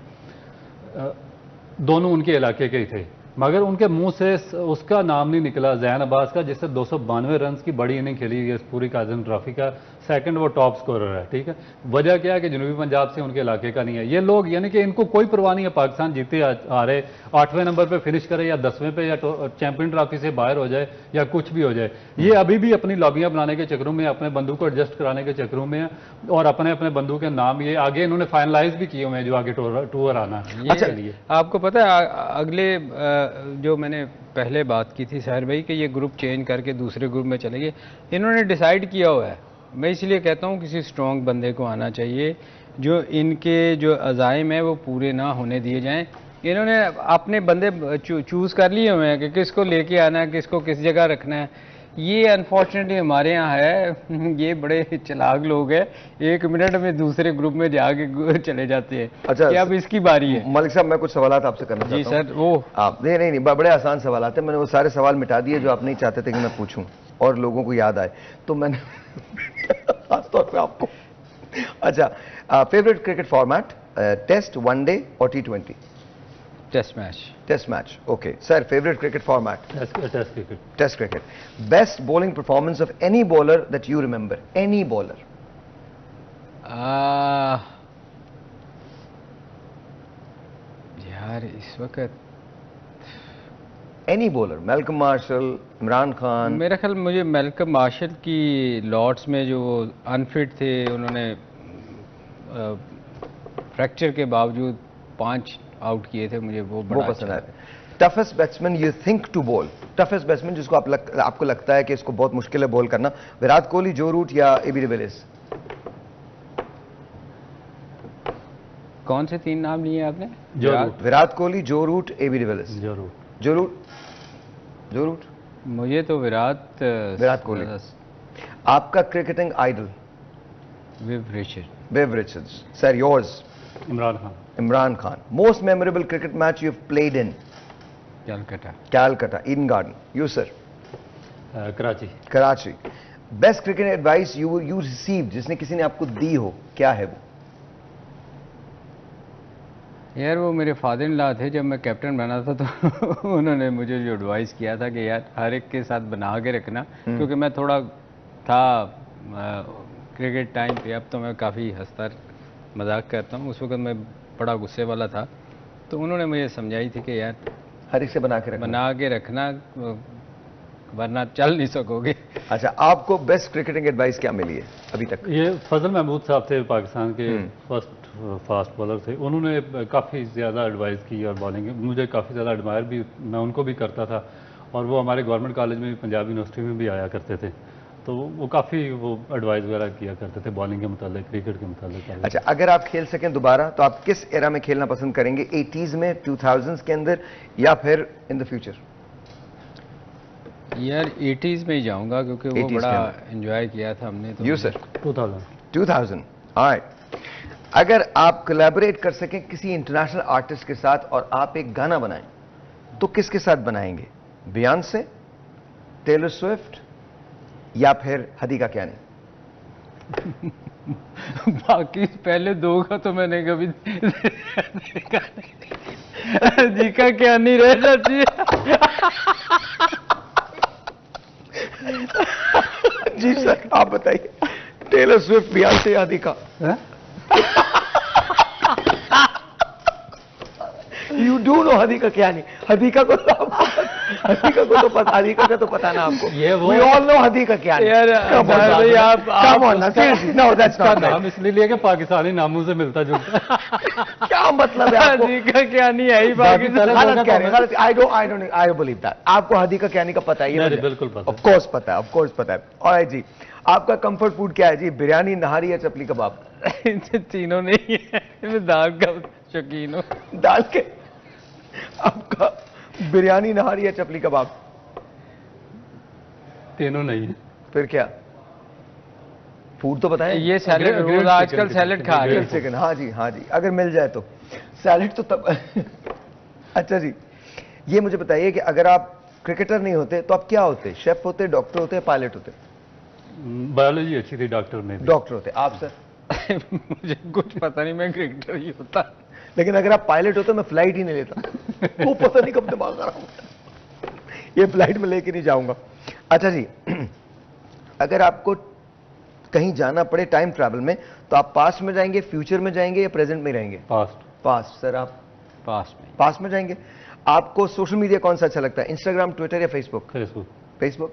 दोनों उनके इलाके के ही थे, मगर उनके मुंह से उसका नाम नहीं निकला, जैन अब्बास का, जिससे 292 रन की बड़ी इनिंग खेली है इस पूरी काज़िम ट्रॉफी का, सेकंड वो टॉप स्कोरर है। ठीक है, वजह क्या है कि जनूबी पंजाब से उनके इलाके का नहीं है। ये लोग यानी कि इनको कोई परवाह नहीं है पाकिस्तान जीते आ रहे, 8वें नंबर पे फिनिश करे या 10वें पे, या चैंपियन ट्रॉफी से बाहर हो जाए या कुछ भी हो जाए, ये अभी भी अपनी लॉबियां बनाने के चक्रों में, अपने बंदूक को एडजस्ट कराने के चक्रों में है, और अपने बंदूक के नाम ये आगे इन्होंने फाइनलाइज भी किए हुए हैं जो आगे टूर आना है। अच्छा, आपको पता है अगले जो मैंने पहले बात की थी साहिर भाई कि ये ग्रुप चेंज करके दूसरे ग्रुप में चले गए, इन्होंने डिसाइड किया हुआ है। मैं इसलिए कहता हूँ किसी स्ट्रॉन्ग बंदे को आना चाहिए, जो इनके जो अज़ाइम है वो पूरे ना होने दिए जाएं। इन्होंने अपने बंदे चूज़ कर लिए हुए हैं कि किसको लेके आना है, किसको किस जगह रखना है। ये अनफॉर्चुनेटली हमारे यहाँ है, ये बड़े चालाक लोग हैं, 1 मिनट में दूसरे ग्रुप में जाके चले जाते हैं। अच्छा, कि अब इसकी बारी है। मलिक साहब मैं कुछ सवाल आपसे करना जी चाहता हूं। सर, वो आप नहीं, बड़े आसान सवाल आते हैं, मैंने वो सारे सवाल मिटा दिए जो आप नहीं चाहते थे कि मैं पूछूं और लोगों को याद आए, तो मैंने खासतौर पे आपको। अच्छा, favourite cricket format, test, one day और T20? Test match. Test match, okay sir. Favourite cricket format? Test cricket. Test cricket. Best bowling performance of any bowler that you remember, any bowler? यार इस वक्त any bowler, Malcolm Marshall, Imran Khan? मेरा ख्याल मुझे मेलकम मार्शल की लॉर्ड्स में जो अनफिट थे, उन्होंने फ्रैक्चर के बावजूद 5 आउट किए थे, मुझे वो बड़ा पसंद आया। Toughest batsman you think to bowl, toughest batsman जिसको आपको लगता है कि इसको बहुत मुश्किल है बॉल करना, विराट कोहली, जो रूट या एबी डिविलियर्स? कौन से 3 नाम लिए आपने? Virat Kohli, Joe Root, AB de Villiers? Joe Root. मुझे तो विराट कोहली। आपका cricketing idol? Viv Richards. Sir yours? Imran Khan. Most memorable cricket match you have played in? Calcutta, Eden Garden. You sir? Karachi. Best cricket advice you receive, जिसने किसी ने आपको दी हो, क्या है वो? यार वो मेरे फादर इन लॉ थे, जब मैं कैप्टन बना था तो उन्होंने मुझे जो एडवाइस किया था कि यार हर एक के साथ बना के रखना, क्योंकि मैं थोड़ा था क्रिकेट टाइम पे, अब तो मैं काफ़ी हंसता मजाक करता हूँ, उस वक्त मैं बड़ा गुस्से वाला था, तो उन्होंने मुझे समझाई थी कि यार हर एक से बना के रखना वरना चल नहीं सकोगे। अच्छा, आपको बेस्ट क्रिकेटिंग एडवाइस क्या मिली है अभी तक? ये फजल महमूद साहब थे, पाकिस्तान के फर्स्ट फास्ट बॉलर थे, उन्होंने काफ़ी ज़्यादा एडवाइस की और बॉलिंग मुझे काफ़ी ज़्यादा एडमायर भी मैं उनको भी करता था, और वो हमारे गवर्नमेंट कॉलेज में भी, पंजाब यूनिवर्सिटी में भी आया करते थे, तो वो काफ़ी वो एडवाइस वगैरह किया करते थे बॉलिंग के मुतालिक, क्रिकेट के मुतालिक। अच्छा, अगर आप खेल सकें दोबारा तो आप किस एरा में खेलना पसंद करेंगे? 80s में, 2000s के अंदर, या फिर इन द फ्यूचर? यार 80s में ही जाऊंगा, क्योंकि वो बड़ा एंजॉय किया था हमने। तो यू सर? 2000। ऑलराइट। अगर आप कोलैबोरेट कर सकें किसी इंटरनेशनल आर्टिस्ट के साथ और आप एक गाना बनाएं, तो किसके साथ बनाएंगे? बियॉन्से, टेलर स्विफ्ट, या फिर हदीका कियानी? बाकी पहले 2 का तो मैंने कभी देखा नहीं। हदीका कियानी रह जाती है। जी सर, आप बताइए, Taylor Swift, Beyonce, Hadiqa? You do know Hadiqa Kiani? Hadiqa को तो पता, हदीका का तो पता ना आपको? ये वो, we all know Hadiqa Kiani. यार come on, seriously, no that's not नाम इसलिए लिया कि पाकिस्तानी नामों से मिलता जुलता। क्या मतलब है आपको? हदीका कियानी है ही पाकिस्तान। गलत कह रहे हैं। I don't believe that. आपको हदीका कियानी का पता है? ये बिल्कुल पता है। ऑफ कोर्स पता है। ऑलराइट जी, आपका कंफर्ट फूड क्या है जी? बिरयानी, नहारी या चपली कबाब? तीनों नहीं है, मैं दाल का शौकीन हूँ। दाल के? आपका बिरयानी, नहारी या चपली कबाब? तीनों नहीं है। फिर क्या? फूड तो बताएं। ये सैलेड, रोज आजकल सैलेड खा रहे हैं। चिकन, हाँ जी, अगर मिल जाए तो। सैलेड तो तब अच्छा जी, ये मुझे बताइए कि अगर आप क्रिकेटर नहीं होते तो आप क्या होते? शेफ होते, डॉक्टर होते, पायलट होते? बायोलॉजी अच्छी थी, डॉक्टर में डॉक्टर होते। आप सर? मुझे कुछ पता नहीं, मैं क्रिकेटर ही होता। लेकिन अगर आप पायलट होते मैं फ्लाइट ही नहीं लेता। वो पता नहीं कब दिमाग खराब होता, ये फ्लाइट में लेके नहीं जाऊंगा। अच्छा जी, अगर आपको कहीं जाना पड़े टाइम ट्रैवल में, तो आप पास्ट में जाएंगे, फ्यूचर में जाएंगे, या प्रेजेंट में रहेंगे? पास्ट। सर आप? पास्ट में जाएंगे। आपको सोशल मीडिया कौन सा अच्छा लगता है? इंस्टाग्राम, ट्विटर या फेसबुक? फेसबुक।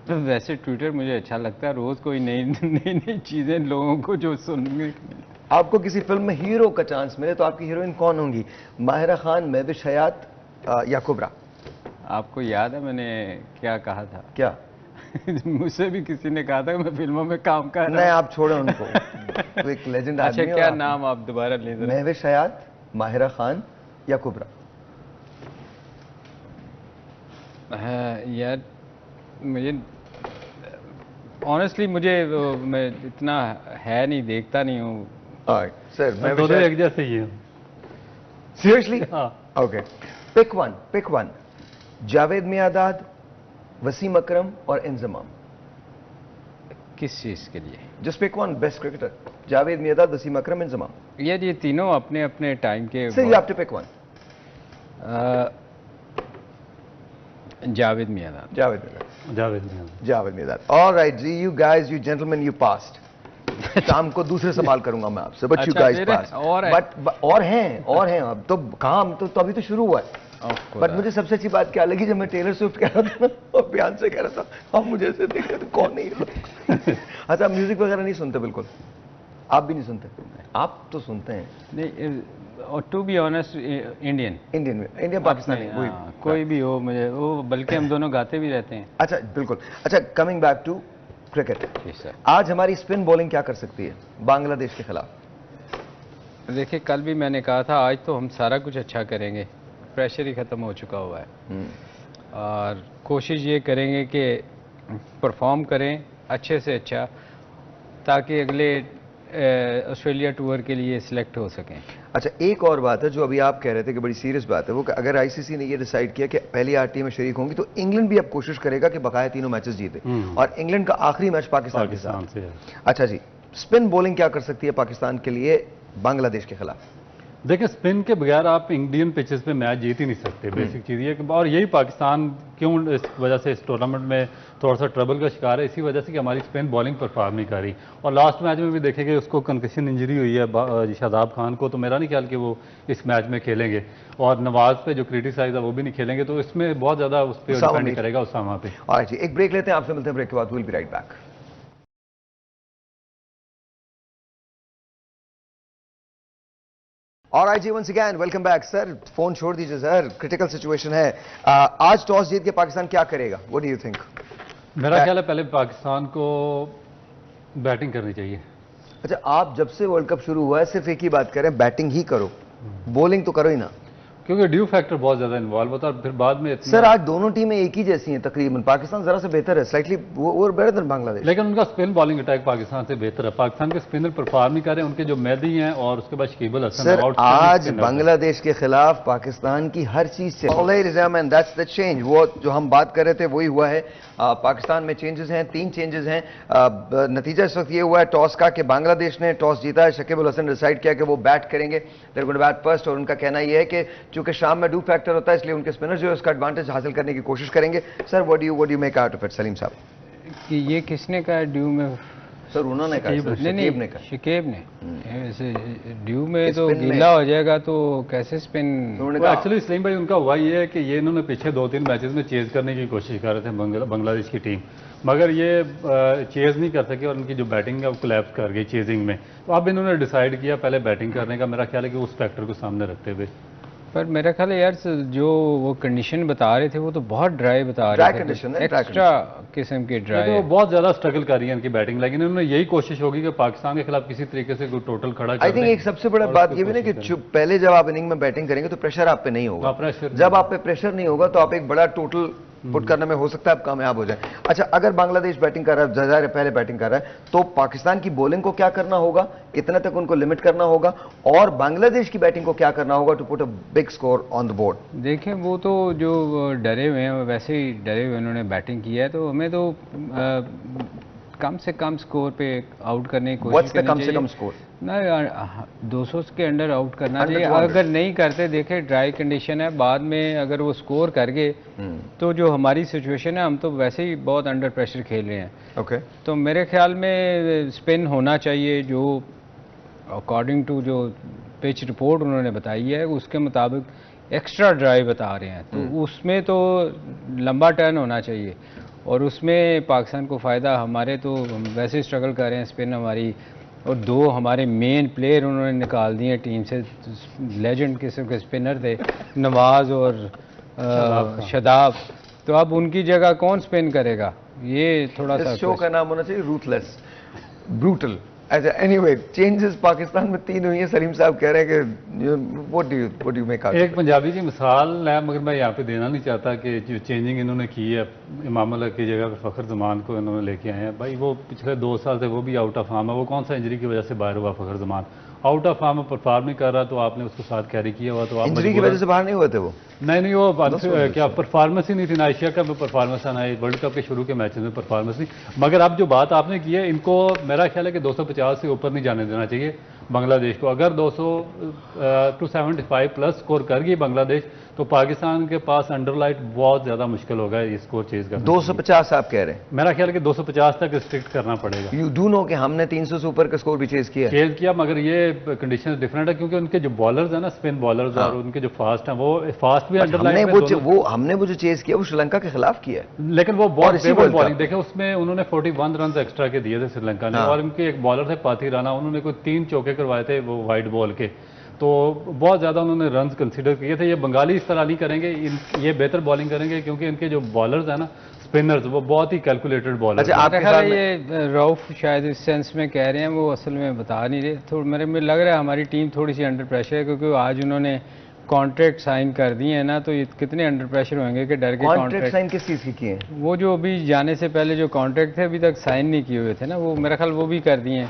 तो वैसे ट्विटर मुझे अच्छा लगता है, रोज कोई नई चीजें लोगों को जो सुनने। आपको किसी फिल्म में हीरो का चांस मिले तो आपकी हीरोइन कौन होंगी? माहिरा खान, महविश हयात या कुबरा? आपको याद है मैंने क्या कहा था? क्या? मुझसे भी किसी ने कहा था कि मैं फिल्मों में काम कर रहा हूं। नहीं, आप छोड़े उनको, तो एक लेजेंड आदमी है। अच्छा, क्या नाम आप दोबारा ले? महविश हयात, माहिरा खान या कुबरा? यार मुझे ऑनेस्टली मैं इतना है नहीं, देखता नहीं हूँ। सर मैं दोनों एक जैसे ही हैं। सीरियसली? हाँ। Okay, pick one. Javed Miandad, Wasim Akram और इंजमाम। किस चीज़ के लिए? Just pick one best cricketer. Javed Miandad, Wasim Akram, Inzamam. यार ये तीनों अपने अपने टाइम के sir, you have to pick one. Javed Miandad. Javed Miandad. Alright जी, you guys, you gentleman, you passed. शाम को दूसरे सवाल करूंगा मैं आपसे, बट यू गाइस पास। और हैं अब तो काम तो अभी तो शुरू हुआ है। बट मुझे सबसे अच्छी बात क्या लगी, जब मैं टेलर स्विफ्ट कह रहा था ना और बयान से कह रहा था, आप मुझे ऐसे देख रहे थे, कौन नहीं है? अच्छा, म्यूजिक वगैरह नहीं सुनते बिल्कुल? आप भी नहीं सुनते? आप तो सुनते हैं। नहीं, to be honest, India Pakistani कोई भी हो मुझे वो, बल्कि हम दोनों गाते भी रहते हैं। अच्छा, बिल्कुल। अच्छा, कमिंग बैक टू क्रिकेट, आज हमारी स्पिन बॉलिंग क्या कर सकती है बांग्लादेश के खिलाफ? देखिए, कल भी मैंने कहा था, आज तो हम सारा कुछ अच्छा करेंगे, प्रेशर ही ख़त्म हो चुका हुआ है। और कोशिश ये करेंगे कि परफॉर्म करें अच्छे से अच्छा, ताकि अगले ऑस्ट्रेलिया टूर के लिए सिलेक्ट हो सकें। अच्छा, एक और बात है जो अभी आप कह रहे थे कि बड़ी सीरियस बात है, वो अगर आईसीसी ने ये डिसाइड किया कि पहली 8 टीमें शरीक होंगी, तो इंग्लैंड भी अब कोशिश करेगा कि बकाया तीनों मैचेस जीते, और इंग्लैंड का आखिरी मैच पाकिस्तान के साथ। अच्छा जी, स्पिन बॉलिंग क्या कर सकती है पाकिस्तान के लिए बांग्लादेश के खिलाफ? देखिए, स्पिन के बगैर आप इंडियन पिचेस पे मैच जीत ही नहीं सकते, बेसिक चीज़ ये। और यही पाकिस्तान क्यों इस वजह से इस टूर्नामेंट में थोड़ा सा ट्रबल का शिकार है, इसी वजह से कि हमारी स्पिन बॉलिंग परफॉर्म नहीं कर रही। और लास्ट मैच में भी देखेंगे, उसको कंकशन इंजरी हुई है शादाब खान को, तो मेरा नहीं ख्याल कि वो इस मैच में खेलेंगे। और नवाज पे जो क्रिटिसाइज है वो भी नहीं खेलेंगे, तो इसमें बहुत ज़्यादा उस पर डिपेंड करेगा उसामा पे। और जी, एक ब्रेक लेते हैं, आपसे मिलते हैं ब्रेक के बाद। Will be right back. Alright जी, once again welcome back. Sir, phone छोड़ दीजिए सर, क्रिटिकल सिचुएशन है। आज टॉस जीत के पाकिस्तान क्या करेगा? What do you think? मेरा ख्याल है पहले पाकिस्तान को बैटिंग करनी चाहिए। अच्छा, आप जब से वर्ल्ड कप शुरू हुआ है सिर्फ एक ही बात करें, बैटिंग ही करो, बॉलिंग तो करो ही ना, क्योंकि ड्यू फैक्टर बहुत ज्यादा इन्वॉल्व होता है। फिर बाद में सर आज दोनों टीमें एक ही जैसी हैं तकरीबन, पाकिस्तान जरा से बेहतर है, स्लाइटली और बेटर देन बांग्लादेश, लेकिन उनका स्पिन बॉलिंग अटैक पाकिस्तान से बेहतर है। पाकिस्तान के स्पिनर परफॉर्म नहीं कर रहे, उनके जो मेहदी हैं और उसके बाद शकीबुल हसन। सर आज बांग्लादेश के खिलाफ पाकिस्तान की हर चीज से दैट्स द चेंज, वो जो हम बात कर रहे थे वही हुआ है। पाकिस्तान में चेंजेस हैं, 3 चेंजेस हैं। नतीजा इस वक्त ये हुआ है टॉस का कि बांग्लादेश ने टॉस जीता है, शकीबुल हसन डिसाइड किया कि वो बैट करेंगे, they're going to bat first. और उनका कहना यह है कि चूंकि शाम में ड्यू फैक्टर होता है, इसलिए उनके स्पिनर जो है उसका एडवांटेज हासिल करने की कोशिश करेंगे। Sir what do you make out of it Salim साहब? कि ये किसने कहा ड्यू में? सर उन्होंने कहा, शकीब ने कहा। शकीब ने ऐसे ड्यू में तो गीला हो जाएगा, तो कैसे स्पिन? एक्चुअली सलीम भाई, उनका हुआ ये है कि ये इन्होंने पीछे 2-3 मैचेस में चेज करने की कोशिश कर रहे थे बांग्लादेश की टीम, मगर ये चेज नहीं कर सके और उनकी जो बैटिंग है वो कोलैप्स कर गई चेजिंग में। तो अब इन्होंने डिसाइड किया पहले बैटिंग करने का, मेरा ख्याल है कि उस फैक्टर को सामने रखते हुए। पर मेरा ख्याल है यार, जो वो कंडीशन बता रहे थे वो तो बहुत ड्राई बता रहे थे, एक्स्ट्रा किस्म की ड्राई। तो बहुत ज्यादा स्ट्रगल कर रही है इनकी बैटिंग, लेकिन इन्होंने यही कोशिश होगी कि पाकिस्तान के खिलाफ किसी तरीके से कोई टोटल खड़ा कर। आई थिंक एक सबसे बड़ा बात ये भी ना कि पहले जब आप इनिंग में बैटिंग करेंगे तो प्रेशर आप पे नहीं होगा, जब आप पे प्रेशर नहीं होगा तो आप एक बड़ा टोटल पुट करने में हो सकता है आप कामयाब हो जाए। अच्छा, अगर बांग्लादेश बैटिंग कर रहा है, ज़ाहिर पहले बैटिंग कर रहा है, तो पाकिस्तान की बॉलिंग को क्या करना होगा, इतने तक उनको लिमिट करना होगा, और बांग्लादेश की बैटिंग को क्या करना होगा to put a big score on the board? देखें, वो तो जो डरे हुए हैं वैसे ही डरे हुए उन्होंने बैटिंग की है, तो हमें तो कम से कम स्कोर पे आउट करने की कोशिश करनी चाहिए। कम से कम स्कोर ना 200 के अंडर आउट करना चाहिए। अगर नहीं करते, देखे ड्राई कंडीशन है, बाद में अगर वो स्कोर कर गए तो जो हमारी सिचुएशन है, हम तो वैसे ही बहुत अंडर प्रेशर खेल रहे हैं। ओके, तो मेरे ख्याल में स्पिन होना चाहिए, जो अकॉर्डिंग टू जो पिच रिपोर्ट उन्होंने बताई है उसके मुताबिक एक्स्ट्रा ड्राई बता रहे हैं, तो उसमें तो लंबा टर्न होना चाहिए और उसमें पाकिस्तान को फ़ायदा। हमारे तो हम वैसे स्ट्रगल कर रहे हैं, स्पिन हमारी, और 2 हमारे मेन प्लेयर उन्होंने निकाल दिए टीम से, लेजेंड किस्म के स्पिनर थे, नवाज और शादाब, तो अब उनकी जगह कौन स्पिन करेगा? ये थोड़ा सा शो का नाम होना चाहिए रूथलेस, ब्रूटल, अच्छा, एनीवे चेंजेस पाकिस्तान में 3 हुई हैं। सलीम साहब कह रहे हैं कि what do you make out? एक पंजाबी की मिसाल है, मगर मैं यहाँ पे देना नहीं चाहता कि जो चेंजिंग इन्होंने की है इमाम अल्लाह की जगह पर फखर जमान को इन्होंने लेके आए हैं। भाई वो पिछले 2 साल से वो भी आउट ऑफ फॉर्म है। वो कौन सा इंजरी की वजह से बाहर हुआ फखर जमान? आउट ऑफ फॉर्म में परफॉर्म नहीं कर रहा तो आपने उसको साथ कैरी किया हुआ तो आप इंजरी की वजह से बाहर नहीं हुए थे वो? नहीं वो क्या परफॉर्मेंस ही नहीं थी ना। एशिया कप में परफॉर्मेंस आना है, वर्ल्ड कप के शुरू के मैचेस में परफॉर्मेंस नहीं। मगर अब जो बात आपने की है, इनको मेरा ख्याल है कि 250 से ऊपर नहीं जाने देना चाहिए बांग्लादेश को। अगर 275 प्लस स्कोर कर गई बांग्लादेश तो पाकिस्तान के पास अंडरलाइट बहुत ज्यादा मुश्किल होगा ये स्कोर चेज करना। 250 आप कह रहे हैं? मेरा ख्याल है कि 250 तक रिस्ट्रिक्ट करना पड़ेगा। यू डू नो कि हमने 300 से ऊपर का स्कोर भी चेज किया, मगर ये कंडीशन डिफरेंट है क्योंकि उनके जो बॉलर्स है ना, स्पिन बॉलर्स और उनके जो फास्ट हैं, वो फास्ट भी अंडरलाइन हमने वो जो चेज किया वो श्रीलंका के खिलाफ किया है। लेकिन वो बहुत स्टेबल बॉलिंग देखे, उसमें उन्होंने 41 रन एक्स्ट्रा के दिए थे श्रीलंका ने। और उनके एक बॉलर थे पाथी राणा, उन्होंने कोई 3 चौके करवाए थे वो वाइड बॉल के, तो बहुत ज़्यादा उन्होंने रन कंसीडर किए थे। ये बंगाली इस तरह नहीं करेंगे, ये बेहतर बॉलिंग करेंगे क्योंकि इनके जो बॉलर्स हैं ना स्पिनर्स, वो बहुत ही कैलकुलेटेड बॉलर। अच्छा, आपके ख्याल ये रऊफ शायद इस सेंस में कह रहे हैं, वो असल में बता नहीं रहे। थोड़ा मेरे में लग रहा है हमारी टीम थोड़ी सी अंडर प्रेशर है क्योंकि आज उन्होंने कॉन्ट्रैक्ट साइन कर दिए हैं ना, तो ये कितने अंडर प्रेशर होंगे कि डर के कॉन्ट्रैक्ट साइन किस चीज़ की किए हैं? वो जो अभी जाने से पहले जो कॉन्ट्रैक्ट थे अभी तक साइन नहीं किए हुए थे ना, वो मेरा ख्याल वो भी कर दिए हैं,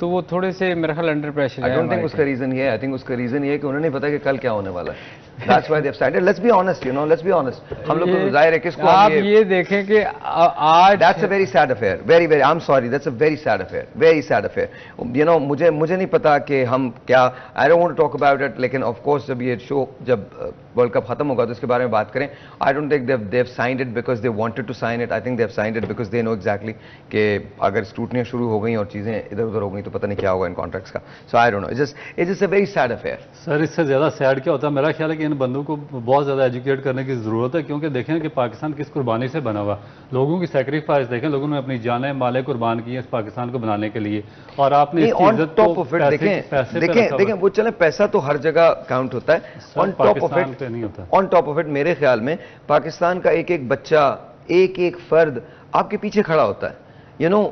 तो वो थोड़े से मेरा ख्याल अंडर प्रेशर है। आई डोंट थिंक उसका रीजन ये है, आई थिंक उसका रीजन ये है कि उन्हें नहीं पता कि कल क्या होने वाला है। That's why they've started. Let's be honest, you know. Let's be honest. हम लोग तो जाहिर है किसको आप ये देखें कि आज That's a very sad affair. Very very. I'm sorry. That's a very sad affair. Very sad affair. You know, मुझे नहीं पता कि हम क्या. I don't want to talk about it. लेकिन of course जब ये शो जब वर्ल्ड कप खत्म होगा तो इसके बारे में बात करें. I don't think they've signed it because they wanted to sign it. I think they've signed it because they know exactly कि अगर स्क्रूटनियां शुरू हो गई और चीजें इधर उधर हो गई तो पता नहीं क्या होगा इन कॉन्ट्रैक्ट्स का. So I don't know. It's just a very sad affair. Sir इससे ज्यादा सैड क्या होता है? मेरा ख्याल है कि इन बंदों को बहुत ज़्यादा एजुकेट करने की ज़रूरत है क्योंकि देखें कि पाकिस्तान किस कुर्बानी से बना हुआ, लोगों की सेक्रीफाइस देखें, लोगों ने अपनी जानें मालें कुर्बान की हैं इस पाकिस्तान को बनाने के लिए। और आपने देखें वो चले, पैसा तो हर जगह काउंट होता है, ऑन टॉप ऑफ इट मेरे ख्याल में पाकिस्तान का एक एक बच्चा, एक एक फर्द आपके पीछे खड़ा होता है। यू नो,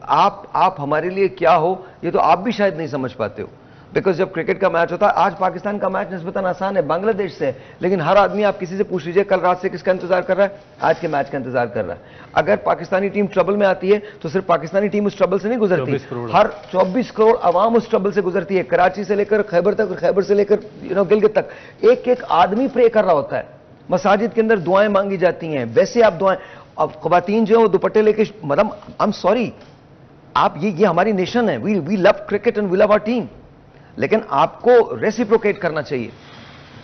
आप हमारे लिए क्या हो ये तो आप भी शायद नहीं समझ पाते हो, बिकॉज जब क्रिकेट का मैच होता है, आज पाकिस्तान का मैच निस्बतन आसान है बांग्लादेश से, लेकिन हर आदमी आप किसी से पूछ लीजिए कल रात से किसका इंतजार कर रहा है? आज के मैच का इंतजार कर रहा है। अगर पाकिस्तानी टीम ट्रबल में आती है तो सिर्फ पाकिस्तानी टीम उस ट्रबल से नहीं गुजरती, हर 24 करोड़ आवाम उस ट्रबल से गुजरती है। कराची से लेकर खैबर तक और खैबर से लेकर गिलगित तक एक एक आदमी प्रे कर रहा होता है। मसाजिद के अंदर दुआएं मांगी जाती हैं। वैसे आप दुआएं, अब ख्वातीन जो है वो दुपट्टे लेके, मतलब आई एम सॉरी, आप ये हमारी नेशन है, we love cricket and we love our team, लेकिन आपको रेसिप्रोकेट करना चाहिए।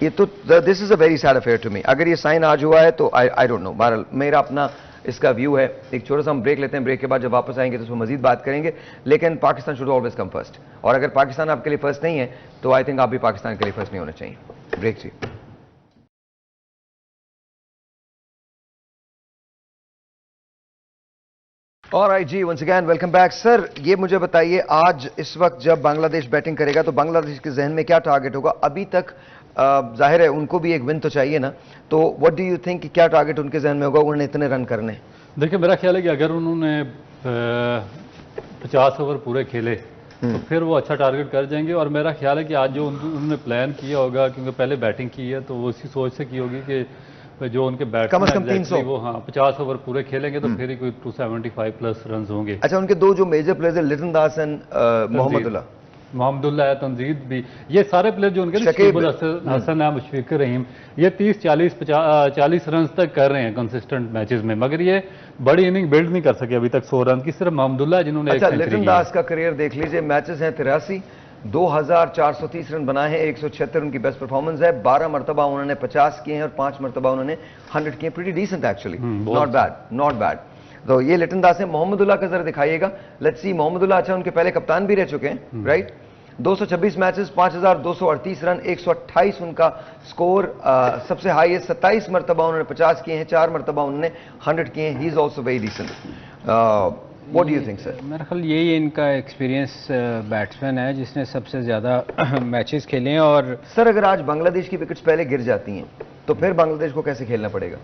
ये तो this is a very sad affair to me. अगर ये साइन आज हुआ है तो आई डोंट नो, बहरहाल मेरा अपना इसका व्यू है। एक छोटा सा हम ब्रेक लेते हैं, ब्रेक के बाद जब वापस आएंगे तो उसमें मजीद बात करेंगे। लेकिन Pakistan should always come first, और अगर पाकिस्तान आपके लिए फर्स्ट नहीं है तो आई थिंक आप भी पाकिस्तान के लिए फर्स्ट नहीं होना चाहिए। ब्रेक जी। ऑलराइट जी, once again welcome back. Sir ये मुझे बताइए, आज इस वक्त जब बांग्लादेश बैटिंग करेगा तो बांग्लादेश के जहन में क्या टारगेट होगा? अभी तक जाहिर है उनको भी एक विन तो चाहिए ना, तो व्हाट डू यू थिंक, क्या टारगेट उनके जहन में होगा? उन्होंने इतने रन करने, देखिए मेरा ख्याल है कि अगर उन्होंने 50 ओवर पूरे खेले तो फिर वो अच्छा टारगेट कर जाएंगे। और मेरा ख्याल है कि आज जो उन्होंने प्लान किया होगा, क्योंकि पहले बैटिंग की है तो वो उसी सोच से की होगी कि जो उनके बैट कम से कम 300 वो 50 ओवर पूरे खेलेंगे तो फिर ही कोई 275 प्लस रन होंगे। अच्छा, उनके दो जो मेजर प्लेयर्स है, लिटन दास एंड मोहम्मदुल्लाह है, तंजीद भी, ये सारे प्लेयर जो उनके शकीबुल हसन है, मुशफिक रहीम, ये 30 40 रन तक कर रहे हैं कंसिस्टेंट मैचेस में, मगर ये बड़ी इनिंग बिल्ड नहीं कर सके अभी तक 100 रन की। सिर्फ मोहम्मदुल्लाह जिन्होंने अच्छा, लिटन दास का करियर देख लीजिए, मैचेस हैं 83, 2430 रन बनाए हैं, 176 उनकी बेस्ट परफॉर्मेंस है। 12 मरतबा उन्होंने 50 किए हैं और 5 मरतबा उन्होंने 100 किए। Pretty decent actually, not bad. तो ये लिटन दास है। मोहम्मदुल्लाह का जरा दिखाइएगा, लेट्स सी। मोहम्मदुल्लाह अच्छा उनके पहले कप्तान भी रह चुके हैं, राइट? 226 मैचेस, 5238 रन, 128 उनका स्कोर, सबसे हाई है। 27 मरतबा उन्होंने 50 किए हैं, 4 मरतबा उन्होंने 100 किए हैं। He is also very decent. What do you think, sir? मेरा ख्याल यही इनका एक्सपीरियंस बैट्समैन है जिसने सबसे ज़्यादा मैचेस खेले हैं। और सर अगर आज बांग्लादेश की विकेट्स पहले गिर जाती हैं तो फिर बांग्लादेश को कैसे खेलना पड़ेगा?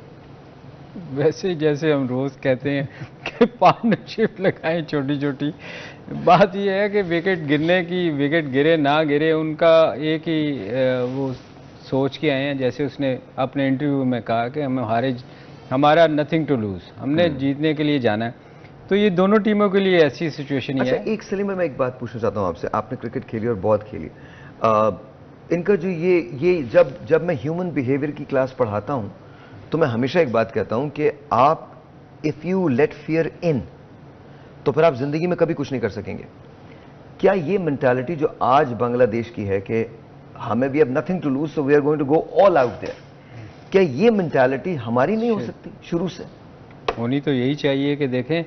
वैसे जैसे हम रोज़ कहते हैं कि पार्टनरशिप लगाएं छोटी छोटी, बात यह है कि विकेट गिरे ना गिरे उनका एक ही वो सोच के आए हैं। जैसे उसने अपने इंटरव्यू में कहा कि हमारा नथिंग टू लूज़, हमने जीतने के लिए जाना है। तो ये दोनों टीमों के लिए ऐसी सिचुएशन ही है। एक सलीम मैं एक बात पूछना चाहता हूँ आपसे, आपने क्रिकेट खेली और बहुत खेली, इनका जो ये जब मैं ह्यूमन बिहेवियर की क्लास पढ़ाता हूँ तो मैं हमेशा एक बात कहता हूँ कि आप इफ़ यू लेट फियर इन तो फिर आप जिंदगी में कभी कुछ नहीं कर सकेंगे। क्या ये मेंटालिटी जो आज बांग्लादेश की है कि हमें भी अब nothing to lose so we are going to go all out there, क्या ये मेंटालिटी हमारी नहीं हो सकती शुरू से? होनी तो यही चाहिए कि देखें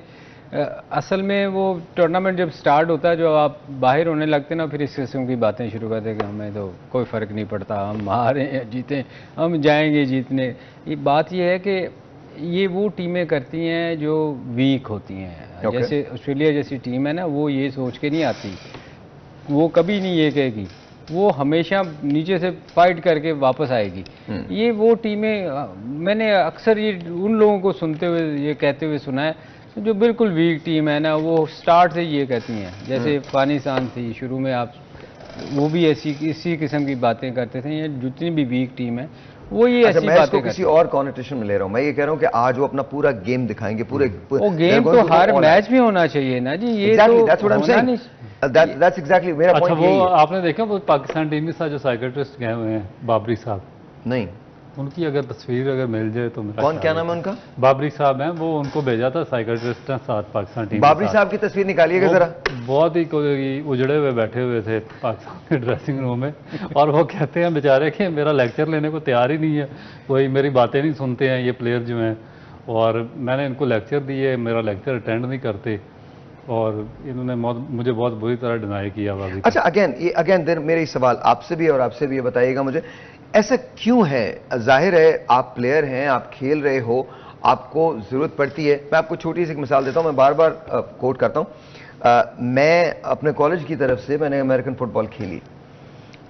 असल में वो टूर्नामेंट जब स्टार्ट होता है, जो आप बाहर होने लगते हैं ना, फिर इस किस्म की बातें शुरू करते हैं कि हमें तो कोई फ़र्क नहीं पड़ता, हम हारे या जीतें हम जाएंगे जीतने। ये बात ये है कि ये वो टीमें करती हैं जो वीक होती हैं। जैसे ऑस्ट्रेलिया जैसी टीम है ना, वो ये सोच के नहीं आती, वो कभी नहीं ये कहेगी, वो हमेशा नीचे से फाइट करके वापस आएगी। ये वो टीमें मैंने अक्सर ये उन लोगों को सुनते हुए ये कहते हुए सुना है जो बिल्कुल वीक टीम है ना, वो स्टार्ट से ये कहती हैं। जैसे अफगानिस्तान थी शुरू में, आप वो भी इसी किस्म की बातें करते थे। ये जितनी भी वीक टीम है वो ये ऐसी मैं बातें इसको किसी और कॉन्टेशन में ले रहा हूं। मैं ये कह रहा हूं कि आज वो अपना पूरा गेम दिखाएंगे, पूरे वो गेम तो हर मैच में होना चाहिए ना जी। ये that's exactly मेरा अच्छा, पॉइंट। वो आपने देखा वो पाकिस्तान टीम के साथ जो साइकियाट्रिस्ट गए हुए हैं बाबरी साहब, नहीं उनकी अगर तस्वीर अगर मिल जाए तो मेरा कौन, क्या नाम है उनका? बाबरी साहब हैं, वो उनको भेजा था साइकियाट्रिस्ट साथ पाकिस्तान टीम। बाबरी साहब की तस्वीर निकालिएगा जरा। बहुत ही कोई उजड़े हुए बैठे हुए थे पाकिस्तान के ड्रेसिंग रूम में, और वो कहते हैं बेचारे कि मेरा लेक्चर लेने को तैयार ही नहीं है, कोई मेरी बातें नहीं सुनते हैं ये प्लेयर जो हैं, और मैंने इनको लेक्चर दिए, मेरा लेक्चर अटेंड नहीं करते, और इन्होंने मुझे बहुत बुरी तरह डिनाई किया। अच्छा, अगेन देर मेरे सवाल आपसे भी और आपसे भी ये बताइएगा मुझे, ऐसा क्यों है? जाहिर है आप प्लेयर हैं, आप खेल रहे हो, आपको जरूरत पड़ती है। मैं आपको छोटी सी एक मिसाल देता हूं, मैं बार बार कोट करता हूं। मैं अपने कॉलेज की तरफ से मैंने अमेरिकन फुटबॉल खेली।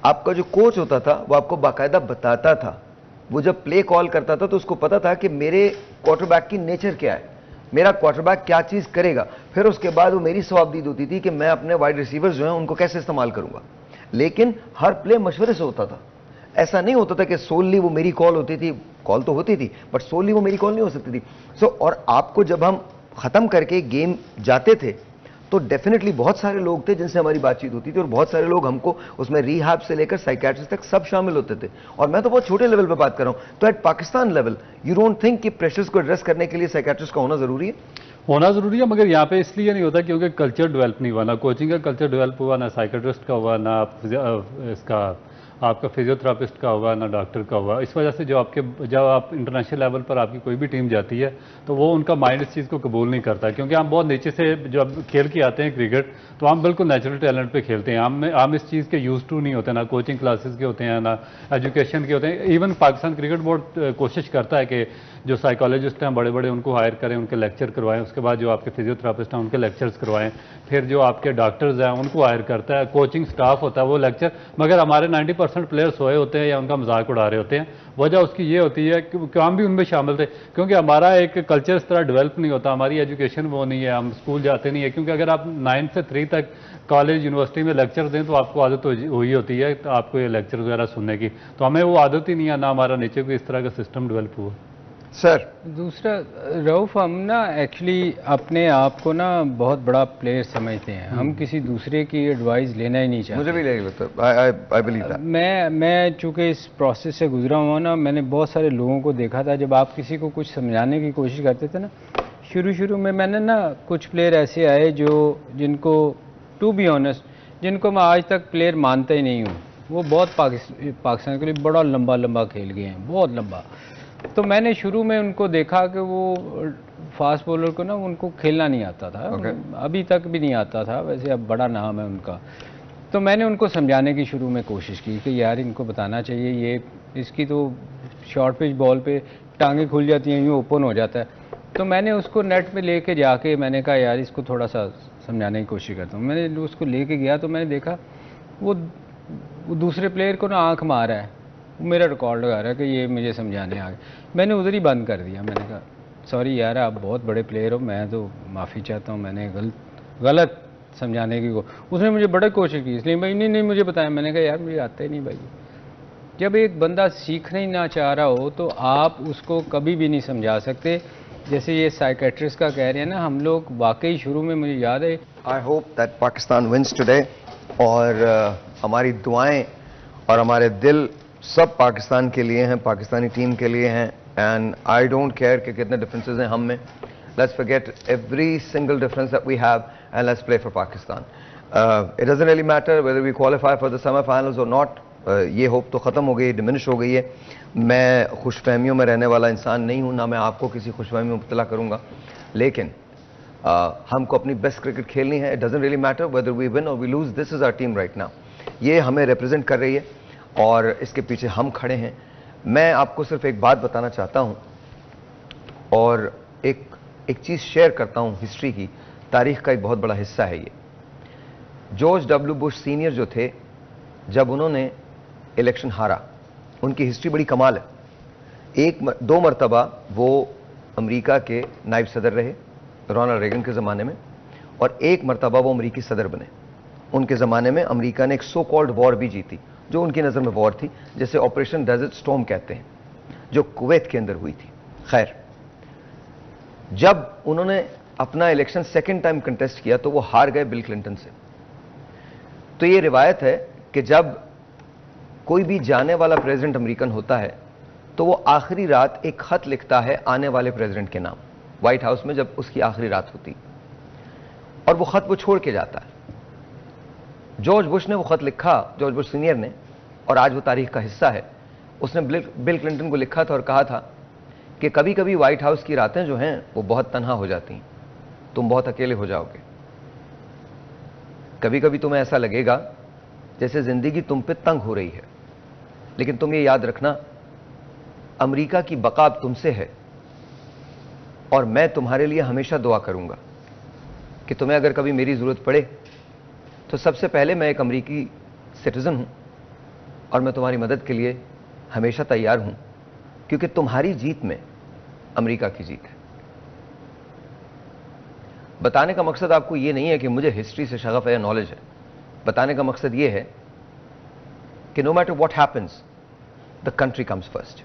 आपका जो कोच होता था वो आपको बाकायदा बताता था, वो जब प्ले कॉल करता था तो उसको पता था कि मेरे क्वार्टरबैक की नेचर क्या है, मेरा क्वार्टरबैक क्या चीज करेगा। फिर उसके बाद वो मेरी सवाबदीद होती थी कि मैं अपने वाइड रिसीवर्स जो हैं उनको कैसे इस्तेमाल करूंगा। लेकिन हर प्ले मशवरे से होता था, ऐसा नहीं होता था कि सोलली वो मेरी कॉल होती थी, कॉल तो होती थी बट सोलली वो मेरी कॉल नहीं हो सकती थी। और आपको जब हम खत्म करके गेम जाते थे तो डेफिनेटली बहुत सारे लोग थे जिनसे हमारी बातचीत होती थी, और बहुत सारे लोग हमको उसमें रिहैब से लेकर साइकियाट्रिस्ट तक सब शामिल होते थे। और मैं तो बहुत छोटे लेवल पे बात कर रहा हूं। तो at Pakistan level you don't think कि प्रेशर्स को एड्रेस करने के लिए साइकियाट्रिस्ट का होना जरूरी है? होना जरूरी है, मगर यहाँ पे इसलिए नहीं होता क्योंकि कल्चर डेवलप नहीं हुआ, ना कोचिंग का कल्चर डेवलप हुआ, ना साइकियाट्रिस्ट का हुआ, ना इसका आपका फिजियोथेरापिस्ट का होगा, ना डॉक्टर का होगा। इस वजह से जब आप इंटरनेशनल लेवल पर आपकी कोई भी टीम जाती है तो वो उनका माइंड इस चीज़ को कबूल नहीं करता, क्योंकि हम बहुत नीचे से जब खेल के आते हैं क्रिकेट तो हम बिल्कुल नेचुरल टैलेंट पे खेलते हैं। हम इस चीज़ के यूज टू नहीं होते, ना कोचिंग क्लासेस के होते हैं, ना एजुकेशन के होते हैं। इवन पाकिस्तान क्रिकेट बोर्ड कोशिश करता है कि जो साइकोलॉजिस्ट हैं बड़े बड़े उनको हायर करें, उनके लेक्चर करवाएं, उसके बाद जो आपके फिजियोथेरापिस्ट हैं उनके लेक्चर्स करवाएं, फिर जो आपके डॉक्टर्स हैं उनको हायर करता है, कोचिंग स्टाफ होता है वो लेक्चर। मगर हमारे 90% प्लेयर सोए होते हैं या उनका मजाक उड़ा रहे होते हैं। वजह उसकी ये होती है कि हम भी उनमें शामिल थे, क्योंकि हमारा एक कल्चर इस तरह डेवलप नहीं होता, हमारी एजुकेशन वो नहीं है, हम स्कूल जाते नहीं है। क्योंकि अगर आप 9 से 3 तक कॉलेज यूनिवर्सिटी में लेक्चर दें तो आपको आदत हुई होती है तो आपको ये लेक्चर वगैरह सुनने की, तो हमें वो आदत ही नहीं है, ना हमारा नीचे कोई इस तरह का सिस्टम डेवलप हुआ। सर दूसरा रऊफ, हम ना एक्चूअली अपने आप को ना बहुत बड़ा प्लेयर समझते हैं, हम किसी दूसरे की एडवाइस लेना ही नहीं चाहते। मुझे भी नहीं लगता, आई बिलीव दैट। मैं चूंकि इस प्रोसेस से गुजरा हुआ ना, मैंने बहुत सारे लोगों को देखा था जब आप किसी को कुछ समझाने की कोशिश करते थे ना, शुरू में मैंने ना कुछ प्लेयर ऐसे आए जिनको टू बी ऑनेस्ट जिनको मैं आज तक प्लेयर मानता ही नहीं हूँ। वो बहुत पाकिस्तान के लिए बड़ा लंबा खेल गए हैं, बहुत लंबा। तो मैंने शुरू में उनको देखा कि वो फास्ट बॉलर को ना उनको खेलना नहीं आता था, अभी तक भी नहीं आता था, वैसे अब बड़ा नाम है उनका। तो मैंने उनको समझाने की शुरू में कोशिश की कि यार इनको बताना चाहिए, ये इसकी तो शॉर्ट पिच बॉल पे टांगे खुल जाती हैं, यूँ ओपन हो जाता है। तो मैंने उसको नेट पे लेके जाके मैंने कहा यार इसको थोड़ा सा समझाने की कोशिश करता हूँ। मैंने उसको लेके गया तो मैंने देखा वो दूसरे प्लेयर को ना आँख मारा है, मेरा रिकॉर्ड लगा रहा है कि ये मुझे समझाने आ गया। मैंने उधर ही बंद कर दिया। मैंने कहा सॉरी यार आप बहुत बड़े प्लेयर हो, मैं तो माफ़ी चाहता हूँ, मैंने गलत समझाने की उसने मुझे बड़े कोशिश की, इसलिए भाई नहीं मुझे बताया। मैंने कहा यार मुझे आता ही नहीं भाई। जब एक बंदा सीखना ही ना चाह रहा हो तो आप उसको कभी भी नहीं समझा सकते। जैसे ये साइकेट्रिस्ट का कह रहे हैं ना, हम लोग वाकई शुरू में, मुझे याद है, I hope that Pakistan wins today, और हमारी दुआएं और हमारे दिल सब पाकिस्तान के लिए हैं, पाकिस्तानी टीम के लिए हैं। एंड आई डोंट केयर कि कितने डिफरेंसेस हैं हम में, let's forget every single difference that we have and let's play for Pakistan. It doesn't really matter whether we qualify for the semifinals और नॉट। ये होप तो ख़त्म हो गई, डिमिनिश हो गई है। मैं खुशफहमियों में रहने वाला इंसान नहीं हूं, ना मैं आपको किसी खुशफहमी में मुब्तला करूंगा, लेकिन हमको अपनी बेस्ट क्रिकेट खेलनी है। It doesn't really matter whether we win और we lose, this is our team right now. ये हमें रिप्रेजेंट कर रही है और इसके पीछे हम खड़े हैं। मैं आपको सिर्फ एक बात बताना चाहता हूं और एक चीज़ शेयर करता हूं, हिस्ट्री की, तारीख का एक बहुत बड़ा हिस्सा है ये। जॉर्ज डब्ल्यू बुश सीनियर जो थे, जब उन्होंने इलेक्शन हारा, उनकी हिस्ट्री बड़ी कमाल है। दो मरतबा वो अमेरिका के नायब सदर रहे रोनाल्ड रेगन के ज़माने में, और एक मरतबा वो अमेरिकी सदर बने। उनके ज़माने में अमेरिका ने एक सो कॉल्ड वॉर भी जीती, जो उनकी नज़र में वॉर थी, जैसे ऑपरेशन डेजर्ट स्टॉर्म कहते हैं, जो कुवैत के अंदर हुई थी। खैर, जब उन्होंने अपना इलेक्शन सेकेंड टाइम कंटेस्ट किया तो वो हार गए बिल क्लिंटन से। तो ये रिवायत है कि जब कोई भी जाने वाला प्रेसिडेंट अमेरिकन होता है तो वो आखिरी रात एक खत लिखता है आने वाले प्रेसिडेंट के नाम, व्हाइट हाउस में जब उसकी आखिरी रात होती, और वो खत वो छोड़ के जाता है। जॉर्ज बुश ने वो खत लिखा, जॉर्ज बुश सीनियर ने, और आज वो तारीख का हिस्सा है। उसने बिल क्लिंटन को लिखा था और कहा था कि कभी कभी व्हाइट हाउस की रातें जो हैं वो बहुत तन्हा हो जाती हैं, तुम बहुत अकेले हो जाओगे। कभी कभी तुम्हें ऐसा लगेगा जैसे जिंदगी तुम पे तंग हो रही है, लेकिन तुम ये याद रखना, अमेरिका की बका अब तुमसे है, और मैं तुम्हारे लिए हमेशा दुआ करूंगा कि तुम्हें अगर कभी मेरी जरूरत पड़े तो सबसे पहले मैं एक अमेरिकी सिटीजन हूं और मैं तुम्हारी मदद के लिए हमेशा तैयार हूं, क्योंकि तुम्हारी जीत में अमेरिका की जीत है। बताने का मकसद आपको यह नहीं है कि मुझे हिस्ट्री से शगफ है या नॉलेज है। बताने का मकसद यह है कि no matter what happens, the country comes first.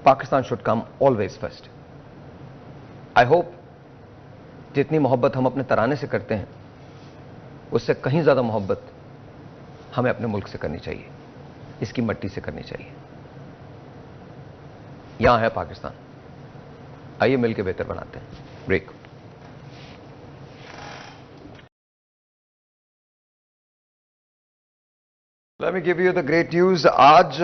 Pakistan should come always first. I hope जितनी मोहब्बत हम अपने तराने से करते हैं, उससे कहीं ज्यादा मोहब्बत हमें अपने मुल्क से करनी चाहिए, इसकी मट्टी से करनी चाहिए। यहां है पाकिस्तान, आइए मिलकर बेहतर बनाते हैं। Break. Let me give you the great news। आज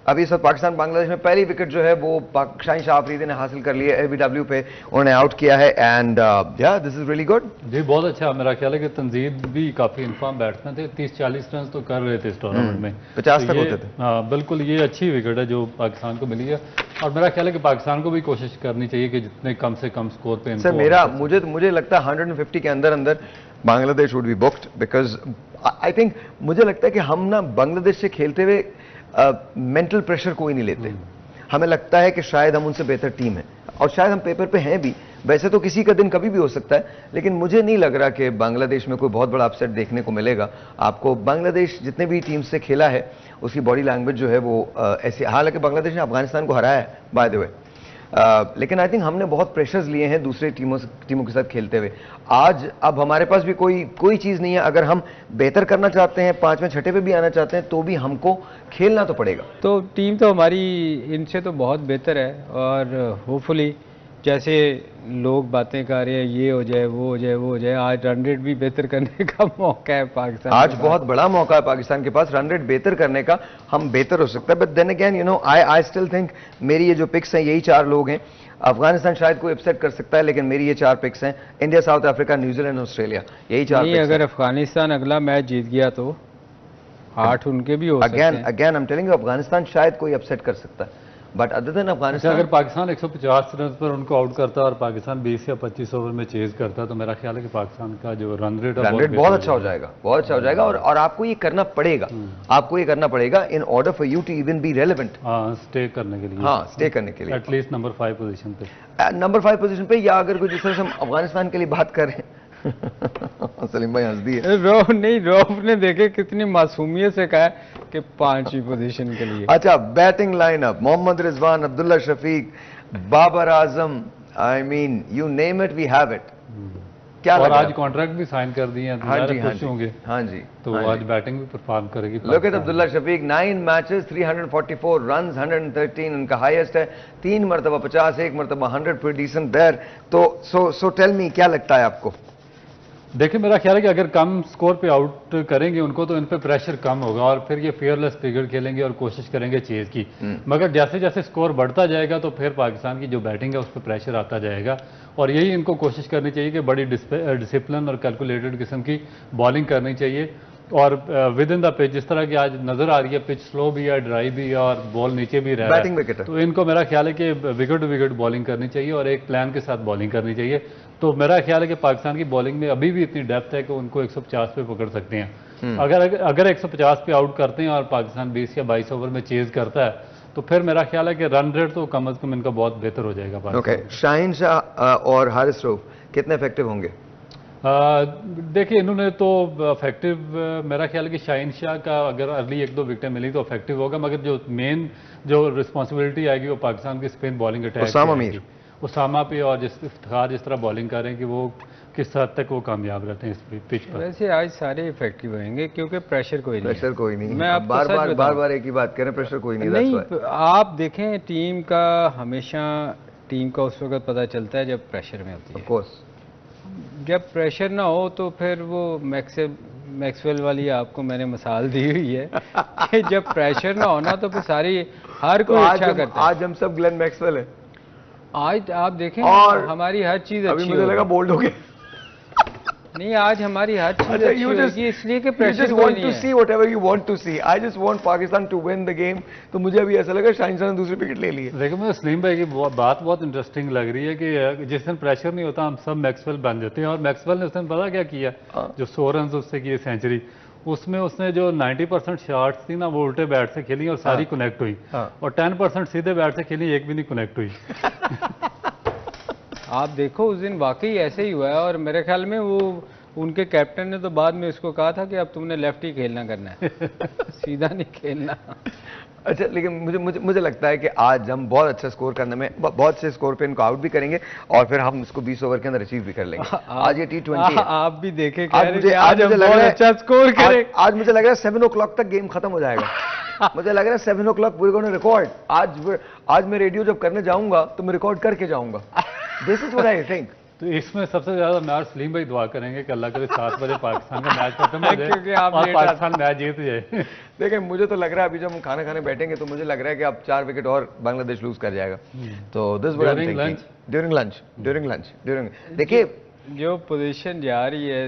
अभी इस वक्त पाकिस्तान बांग्लादेश में पहली विकेट जो है वो शाहीन शाह अफरीदी ने हासिल कर ली है। एबीडब्ल्यू पे उन्होंने आउट किया है, एंड या दिस इज रियली गुड। जी बहुत अच्छा। मेरा ख्याल है कि तंजीद भी काफी इन्फॉर्म बैट्समैन थे, 30-40 रन तो कर रहे थे इस टूर्नामेंट में, 50 तक होते थे। हाँ बिल्कुल, ये अच्छी विकेट है जो पाकिस्तान को मिली है, और मेरा ख्याल है कि पाकिस्तान को भी कोशिश करनी चाहिए कि जितने कम से कम स्कोर पे। सर मुझे लगता है 150 के अंदर अंदर Bangladesh would be booked, because I think, मुझे लगता है कि हम ना बांग्लादेश से खेलते हुए मेंटल प्रेशर कोई नहीं लेते। हमें लगता है कि शायद हम उनसे बेहतर टीम है, और शायद हम पेपर पे हैं भी। वैसे तो किसी का दिन कभी भी हो सकता है, लेकिन मुझे नहीं लग रहा कि बांग्लादेश में कोई बहुत बड़ा अपसेट देखने को मिलेगा आपको। बांग्लादेश जितने भी टीम से खेला है उसकी बॉडी लैंग्वेज जो है वो ऐसी, हालांकि बांग्लादेश ने अफगानिस्तान को हराया है बाय द वे, लेकिन आई थिंक हमने बहुत प्रेशर्स लिए हैं दूसरे टीमों के साथ खेलते हुए। आज अब हमारे पास भी कोई चीज़ नहीं है। अगर हम बेहतर करना चाहते हैं, 5वें 6ठे पे भी आना चाहते हैं, तो भी हमको खेलना तो पड़ेगा। तो टीम तो हमारी इनसे तो बहुत बेहतर है, और होपफुली जैसे लोग बातें कर रहे हैं ये हो जाए वो हो जाए वो हो जाए, आज रन रेट भी बेहतर करने का मौका है पाकिस्तान। आज बहुत बड़ा मौका है पाकिस्तान के पास रन रेट बेहतर करने का, हम बेहतर हो सकता है। But then again you know I still think मेरी ये जो पिक्स हैं यही 4 लोग हैं। अफगानिस्तान शायद कोई अपसेट कर सकता है, लेकिन मेरी ये 4 पिक्स हैं, India, south Africa, New Zealand, Australia, यही 4 पिक्स। अगर अफगानिस्तान अगला मैच जीत गया तो 8 उनके भी हो सकते हैं। Again I am telling you, Afghanistan शायद कोई अपसेट कर सकता है। बट अदर देन अच्छा, अफगानिस्तान, अगर पाकिस्तान 150 रन पर उनको आउट करता और पाकिस्तान 20 या 25 ओवर में चेज करता तो मेरा ख्याल है कि पाकिस्तान का जो रन रेट है बहुत अच्छा हो जाएगा, बहुत अच्छा हो जाएगा। और आपको ये करना पड़ेगा, आपको ये करना पड़ेगा in order for you to even be relevant. हाँ, स्टे करने के लिए, हाँ, स्टे करने के लिए एटलीस्ट नंबर 5 पोजीशन पे, नंबर 5 पोजीशन पे, या अगर कोई जिस तरह से हम अफगानिस्तान के लिए बात करें सलीम भाई हंस दिए। रौफ ने देखे कितनी मासूमियत से कहा कि 5वीं पोजीशन के लिए। अच्छा, batting lineup Mohammad Rizwan, Abdullah Shafique, Babar Azam, I mean you name it we have it. क्या और लग रहा आज है? कॉन्ट्रैक्ट भी साइन कर दिए हैं, हाँ जी, हाँ खुश जी, होंगे, हाँ जी, तो हाँ आज जी। बैटिंग भी परफॉर्म करेगी। Look at Abdullah Shafique, 9 matches 344 runs, 113 उनका हाईएस्ट है, 3 मरतबा 50, 1 मरतबा 100, प्रीटी डिसेंट देयर। तो सो टेल मी, क्या लगता है आपको? देखिए, मेरा ख्याल है कि अगर कम स्कोर पे आउट करेंगे उनको तो इन पे प्रेशर कम होगा और फिर ये फेयरलेस क्रिकेट खेलेंगे और कोशिश करेंगे चेज की। मगर जैसे जैसे स्कोर बढ़ता जाएगा तो फिर पाकिस्तान की जो बैटिंग है उस पर प्रेशर आता जाएगा और यही इनको कोशिश करनी चाहिए कि बड़ी डिसिप्लिन और कैलकुलेटेड किस्म की बॉलिंग करनी चाहिए और विद इन द पिच, जिस तरह की आज नजर आ रही है, पिच स्लो भी है, ड्राई भी है और बॉल नीचे भी रह रहा बैटिंग विकेट है, है। तो इनको मेरा ख्याल है कि विकेट टू विकेट बॉलिंग करनी चाहिए और एक प्लान के साथ बॉलिंग करनी चाहिए। तो मेरा ख्याल है कि पाकिस्तान की बॉलिंग में अभी भी इतनी डेप्थ है कि उनको 150 पे पकड़ सकते हैं। अगर 150 पे आउट करते हैं और पाकिस्तान 20 या 22 ओवर में चेज करता है तो फिर मेरा ख्याल है कि रन रेट तो कम अज कम इनका बहुत बेहतर हो जाएगा। ओके, शाहीन शाह और हारिस रऊफ कितने इफेक्टिव होंगे? देखिए, इन्होंने तो इफेक्टिव, मेरा ख्याल है कि शाहीन शाह का अगर अर्ली 1-2 विकेटें मिली तो इफेक्टिव होगा, मगर जो मेन जो रिस्पॉन्सिबिलिटी आएगी वो पाकिस्तान की स्पिन बॉलिंग अटैक, उसामा पे और इफ्तिखार जिस तरह बॉलिंग करें कि वो किस हद तक वो कामयाब रहते हैं इस पिच पर। वैसे आज सारे इफेक्टिव होंगे क्योंकि प्रेशर कोई नहीं। मैं आप बार एक ही बात करें, प्रेशर कोई नहीं। आप देखें, टीम का हमेशा टीम का उस वक्त पता चलता है जब प्रेशर में होती है। ऑफ कोर्स, जब प्रेशर ना हो तो फिर वो मैक्सवेल वाली आपको मैंने मिसाल दी हुई है कि जब प्रेशर ना होना तो फिर सारी हर कोई अच्छा करता है। आज हम सब ग्लेन मैक्सवेल है। आज आप देखें और हमारी हर चीज अच्छी, मुझे लगा बोल्ड हो गया। नहीं, आज हमारी हर चीज अच्छी होगी इसलिए कि प्रेशर कोई नहीं है। See whatever you want to see. I just want Pakistan to win the game. तो मुझे अभी ऐसा लगा शाहीन शाह ने दूसरी विकेट ले ली है। देखो, मुझे सलीम भाई की बात बहुत इंटरेस्टिंग लग रही है कि जिस दिन प्रेशर नहीं होता हम सब मैक्सवेल बन जाते हैं और मैक्सवेल ने उस दिन पता क्या किया, जो 100 रन उससे किए सेंचुरी, उसमें उसने जो 90% शॉट्स थी ना वो उल्टे बैट से खेली और सारी कनेक्ट हुई और 10% सीधे बैट से खेली, एक भी नहीं कनेक्ट हुई। आप देखो उस दिन वाकई ऐसे ही हुआ है और मेरे ख्याल में वो उनके कैप्टन ने तो बाद में उसको कहा था कि अब तुमने लेफ्ट ही खेलना करना है, सीधा नहीं खेलना। अच्छा, लेकिन मुझे लगता है कि आज हम बहुत अच्छा स्कोर करने में, बहुत अच्छे स्कोर पे इनको आउट भी करेंगे और फिर हम इसको 20 ओवर के अंदर अचीव भी कर लेंगे। आज ये T20 है। आप भी देखें, आज मुझे लग रहा है अच्छा स्कोर करें। आज मुझे लग रहा है 7 o'clock तक गेम खत्म हो जाएगा। मुझे लग रहा है 7 o'clock we're going to record। आज मैं रेडियो जब करने जाऊंगा तो मैं रिकॉर्ड करके जाऊंगा। This is what I think. तो इसमें सबसे ज्यादा मैं सलीम भाई दुआ करेंगे कि अल्लाह करे 7 बजे पाकिस्तान का मैच खत्म हो जाए और पाकिस्तान मैच जीत जाए। देखिए, मुझे तो लग रहा है अभी जब हम खाना खाने बैठेंगे तो मुझे लग रहा है कि अब 4 विकेट और बांग्लादेश लूज कर जाएगा। तो दिस ड्यूरिंग लंच देखिए जो पोजीशन जा रही है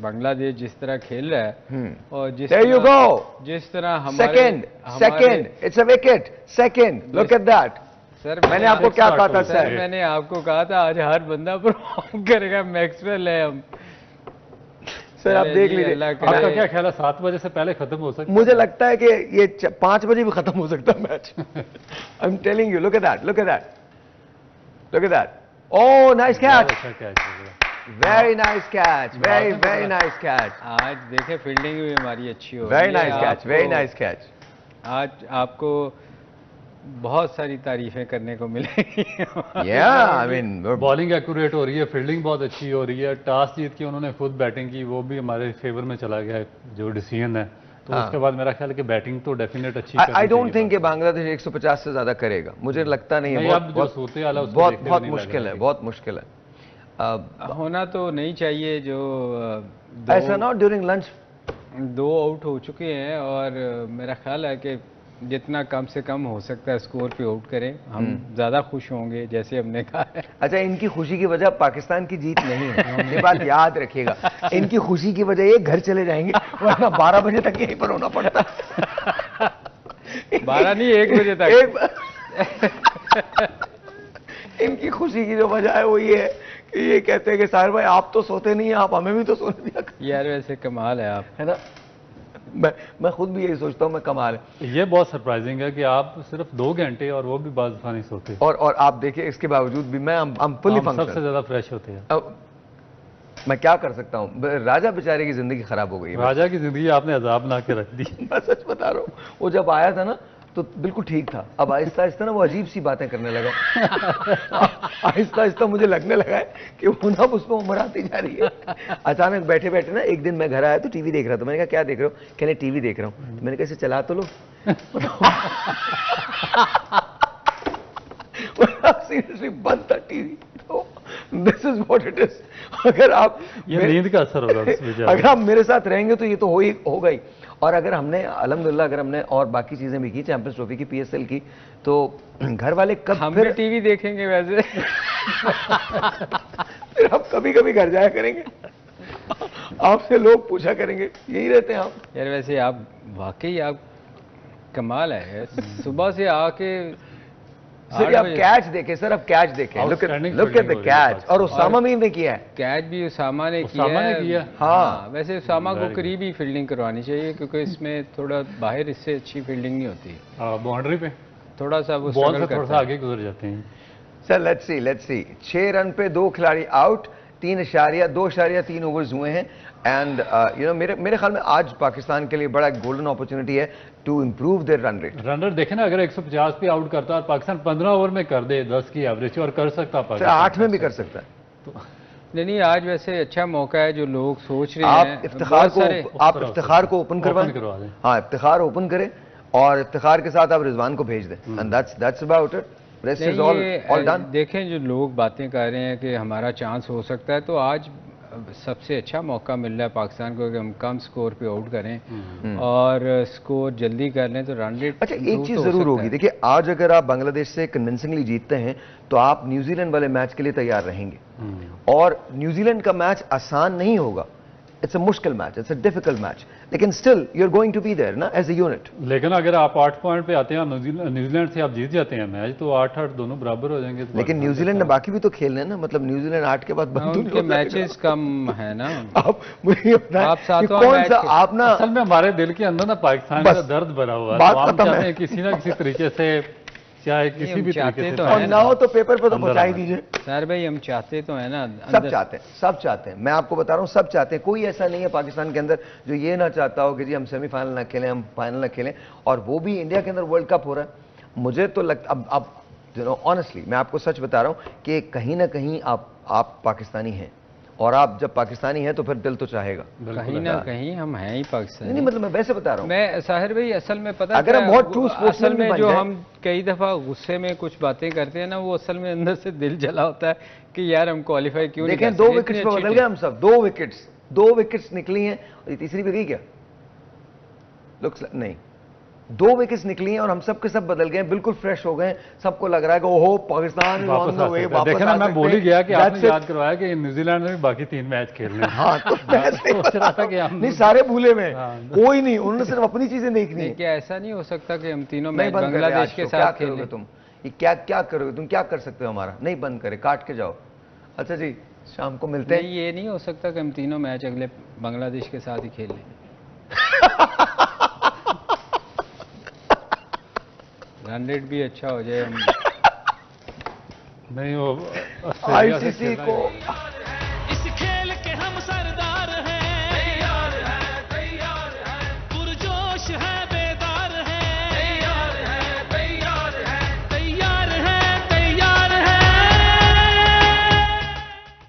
बांग्लादेश जिस तरह खेल रहा है और जिस तरह हमारे second it's a wicket, second look at that. Sir, मैंने आपको क्या कहा था सर? मैंने आपको कहा था आज हर बंदा परफॉर्म करेगा, मैक्सवेल है हम। सर आप देख लीजिए, आपका क्या ख्याल है 7 बजे से पहले खत्म हो सकता है? मुझे लगता है कि ये 5 बजे भी खत्म हो सकता है match. I am telling you, look at that. Oh, nice catch, very nice catch, very nice catch. आज देखे फील्डिंग भी हमारी अच्छी हो, वेरी नाइस कैच। आज आपको बहुत सारी तारीफें करने को मिलेंगी। आई मीन बॉलिंग एक्यूरेट हो रही है, फील्डिंग बहुत अच्छी हो रही है, टॉस जीत के उन्होंने खुद बैटिंग की, वो भी हमारे फेवर में चला गया जो डिसीजन है। तो उसके बाद मेरा ख्याल है कि बैटिंग तो डेफिनेट अच्छी। आई डोंट थिंक कि बांग्लादेश 150 से ज्यादा करेगा, मुझे लगता नहीं है। बहुत मुश्किल है, बहुत मुश्किल है। होना तो नहीं चाहिए। जो ऐसा ना ड्यूरिंग लंच 2 आउट हो चुके हैं और मेरा ख्याल है कि जितना कम से कम हो सकता है स्कोर पे आउट करें, हम ज्यादा खुश होंगे जैसे हमने कहा है। अच्छा, इनकी खुशी की वजह पाकिस्तान की जीत नहीं है, ये बात याद रखिएगा। इनकी खुशी की वजह ये घर चले जाएंगे वरना 12 बजे तक यहीं पर होना पड़ता। 12 नहीं 1 बजे तक। इनकी खुशी की जो वजह है वो ये है कि ये कहते हैं कि साहिर भाई आप तो सोते नहीं हैं, आप हमें भी तो सोने दिया करो। यार वैसे कमाल है आप, है ना। मैं खुद भी यही सोचता हूँ, मैं कमाल है। ये बहुत सरप्राइजिंग है कि आप सिर्फ 2 घंटे और वो भी बाज़ दफ़ा नहीं सोते, और आप देखिए इसके बावजूद भी मैं फुल्ली हम सबसे फंक्शन। ज़्यादा फ्रेश होते हैं। अब मैं क्या कर सकता हूँ, राजा बेचारे की जिंदगी खराब हो गई है। राजा की ज़िंदगी आपने अजाब बना के रख दी। मैं सच बता रहा हूँ, वो जब आया था ना तो बिल्कुल ठीक था, अब आहिस्ता आहिस्ता ना वो अजीब सी बातें करने लगा। आहिस्ता आहिस्ता मुझे लगने लगा है कि वो ना उसमें उम्र आती जा रही है। अचानक बैठे बैठे ना एक दिन मैं घर आया तो टीवी देख रहा था, मैंने कहा क्या देख रहे हो, कहने टीवी देख रहा हूँ। मैंने कहा इसे चला तो लो। सीरियसली बंद था TV. This is what it is. अगर आप ये नींद का असर होगा उस बेचारे। अगर आप मेरे साथ रहेंगे तो ये तो होगा ही। और अगर हमने अल्हम्दुलिल्लाह अगर हमने और बाकी चीजें भी की, चैंपियंस ट्रॉफी की, पीएसएल की, तो घर वाले कब हम फिर भी टीवी देखेंगे वैसे। फिर आप कभी कभी घर जाया करेंगे, आपसे लोग पूछा करेंगे, यही रहते हैं आप। यार वैसे आप वाकई आप कमाल है, सुबह से आके सर आप कैच देखें, सर आप कैच देखें, लुक एट द कैच। और उसामा मीर ने किया है कैच भी उसामा ने किया उसामा ने है। किया। हाँ वैसे उसामा को करीब ही फील्डिंग करवानी चाहिए क्योंकि इसमें थोड़ा बाहर इससे अच्छी फील्डिंग नहीं होती, बाउंड्री पे थोड़ा सा वो बॉल struggle से थोड़ा करता सा है। आगे गुजर जाते हैं। सर लेट्स सी 6 रन पे 2 खिलाड़ी आउट, 2.3 ओवर्स हुए हैं। एंड यू नो मेरे ख्याल में आज पाकिस्तान के लिए बड़ा गोल्डन अपॉर्चुनिटी है to improve their run rate. Run rate देखें ना, अगर 150 पे आउट करता है और पाकिस्तान 15 ओवर में कर दे 10 की एवरेज, और कर सकता सर पाकिस्तान 8 में भी कर सकता है। नहीं आज वैसे अच्छा मौका है, जो लोग सोच रहे आप हैं इफ्तिखार बहुत सारे को ओपन करवाएं। करवा दें। हाँ इफ्तिखार ओपन करें और इफ्तिखार के साथ आप रिजवान को भेज दें, and that's about it. Rest is all done. देखें जो लोग बातें कर रहे हैं कि हमारा चांस हो सकता है, तो आज सबसे अच्छा मौका मिल रहा है पाकिस्तान को कि हम कम स्कोर पे आउट करें और स्कोर जल्दी कर लें तो रन रेट। अच्छा एक चीज जरूर होगी, देखिए आज अगर आप बांग्लादेश से कन्विंसिंगली जीतते हैं तो आप न्यूजीलैंड वाले मैच के लिए तैयार रहेंगे। और न्यूजीलैंड का मैच आसान नहीं होगा, इट्स अ मुश्किल match, it's a difficult match, लेकिन still you are going to be there ना एज अ यूनिट। लेकिन अगर आप 8 पॉइंट पे आते हैं और न्यूजीलैंड से आप जीत जाते हैं मैच, तो 8-8 दोनों बराबर हो जाएंगे। तो लेकिन न्यूजीलैंड ने बाकी भी तो खेलने हैं ना, मतलब न्यूजीलैंड 8 के बाद बंद उनके मैचेस कम है ना। आप मुझे ये बताएं आप कि सातवां कौन मैच सा आप ना असल में हमारे दिल के अंदर ना पाकिस्तान बस, का दर्द भरा हुआ है, बात तो हम खत्म चाहते है। हैं किसी ना किसी तरीके से, चाहे किसी भी चाहते तरीके तो से, है और ना हो तो पेपर पे तो अंदर पहुंचा ही आना। दीजिए। सर भाई हम चाहते तो है ना, सब चाहते हैं, सब चाहते हैं, मैं आपको बता रहा हूं सब चाहते हैं। कोई ऐसा नहीं है पाकिस्तान के अंदर जो ये ना चाहता हो कि जी हम सेमीफाइनल ना खेलें, हम फाइनल ना खेलें, और वो भी इंडिया के अंदर वर्ल्ड कप हो रहा है। मुझे तो लगता अब यू नो ऑनेस्टली मैं आपको सच बता रहा हूं कि कहीं ना कहीं आप पाकिस्तानी हैं, और आप जब पाकिस्तानी हैं तो फिर दिल तो चाहेगा। कहीं ना कहीं हम हैं ही पाकिस्तानी। नहीं मतलब मैं वैसे बता रहा हूं। मैं साहिर भाई असल में पता अगर क्या हम है, बहुत true sportsman असल में भी बन जो जाएं। हम कई दफा गुस्से में कुछ बातें करते हैं ना, वो असल में अंदर से दिल जला होता है कि यार हम क्वालिफाई क्यों नहीं देखें कर 2 सके, विकेट्स इतनी पे अच्छी बदल गए हम सब, 2 विकेट्स निकली हैं और ये तीसरी पे गई क्या? लुक्स नहीं, 2 विकेट्स निकली हैं और हम सब के सब बदल गए, बिल्कुल फ्रेश हो गए। सबको लग रहा है कि ओहो पाकिस्तान is on वापस the आ way, सकता है। वापस देखना आ मैं सकते भूल ही हैं। गया कि That's आपने it। याद करवाया कि न्यूजीलैंड ने भी बाकी 3 मैच खेलने हैं। हाँ तो मैं सोच रहा था कि हम नहीं सारे भूले में हाँ। कोई नहीं, उन्होंने सिर्फ अपनी चीजें देखनी नहीं, है। क्या ऐसा नहीं हो सकता कि हम तीनों नहीं मैच बंद कर बांग्लादेश के क्या साथ करोगे खेलें? तुम? ये क्या करोगे तुम? क्या कर सकते हो हमारा? नहीं बंद करे, काट के जाओ। अच्छा जी शाम को मिलते हैं। नहीं ये नहीं हो सकता कि हम तीनों मैच अगले बांग्लादेश के साथ ही खेल लें। रन रेट भी अच्छा हो जाए, हम नहीं वो ऑस्ट्रेलिया से आईसीसी खेलना को है।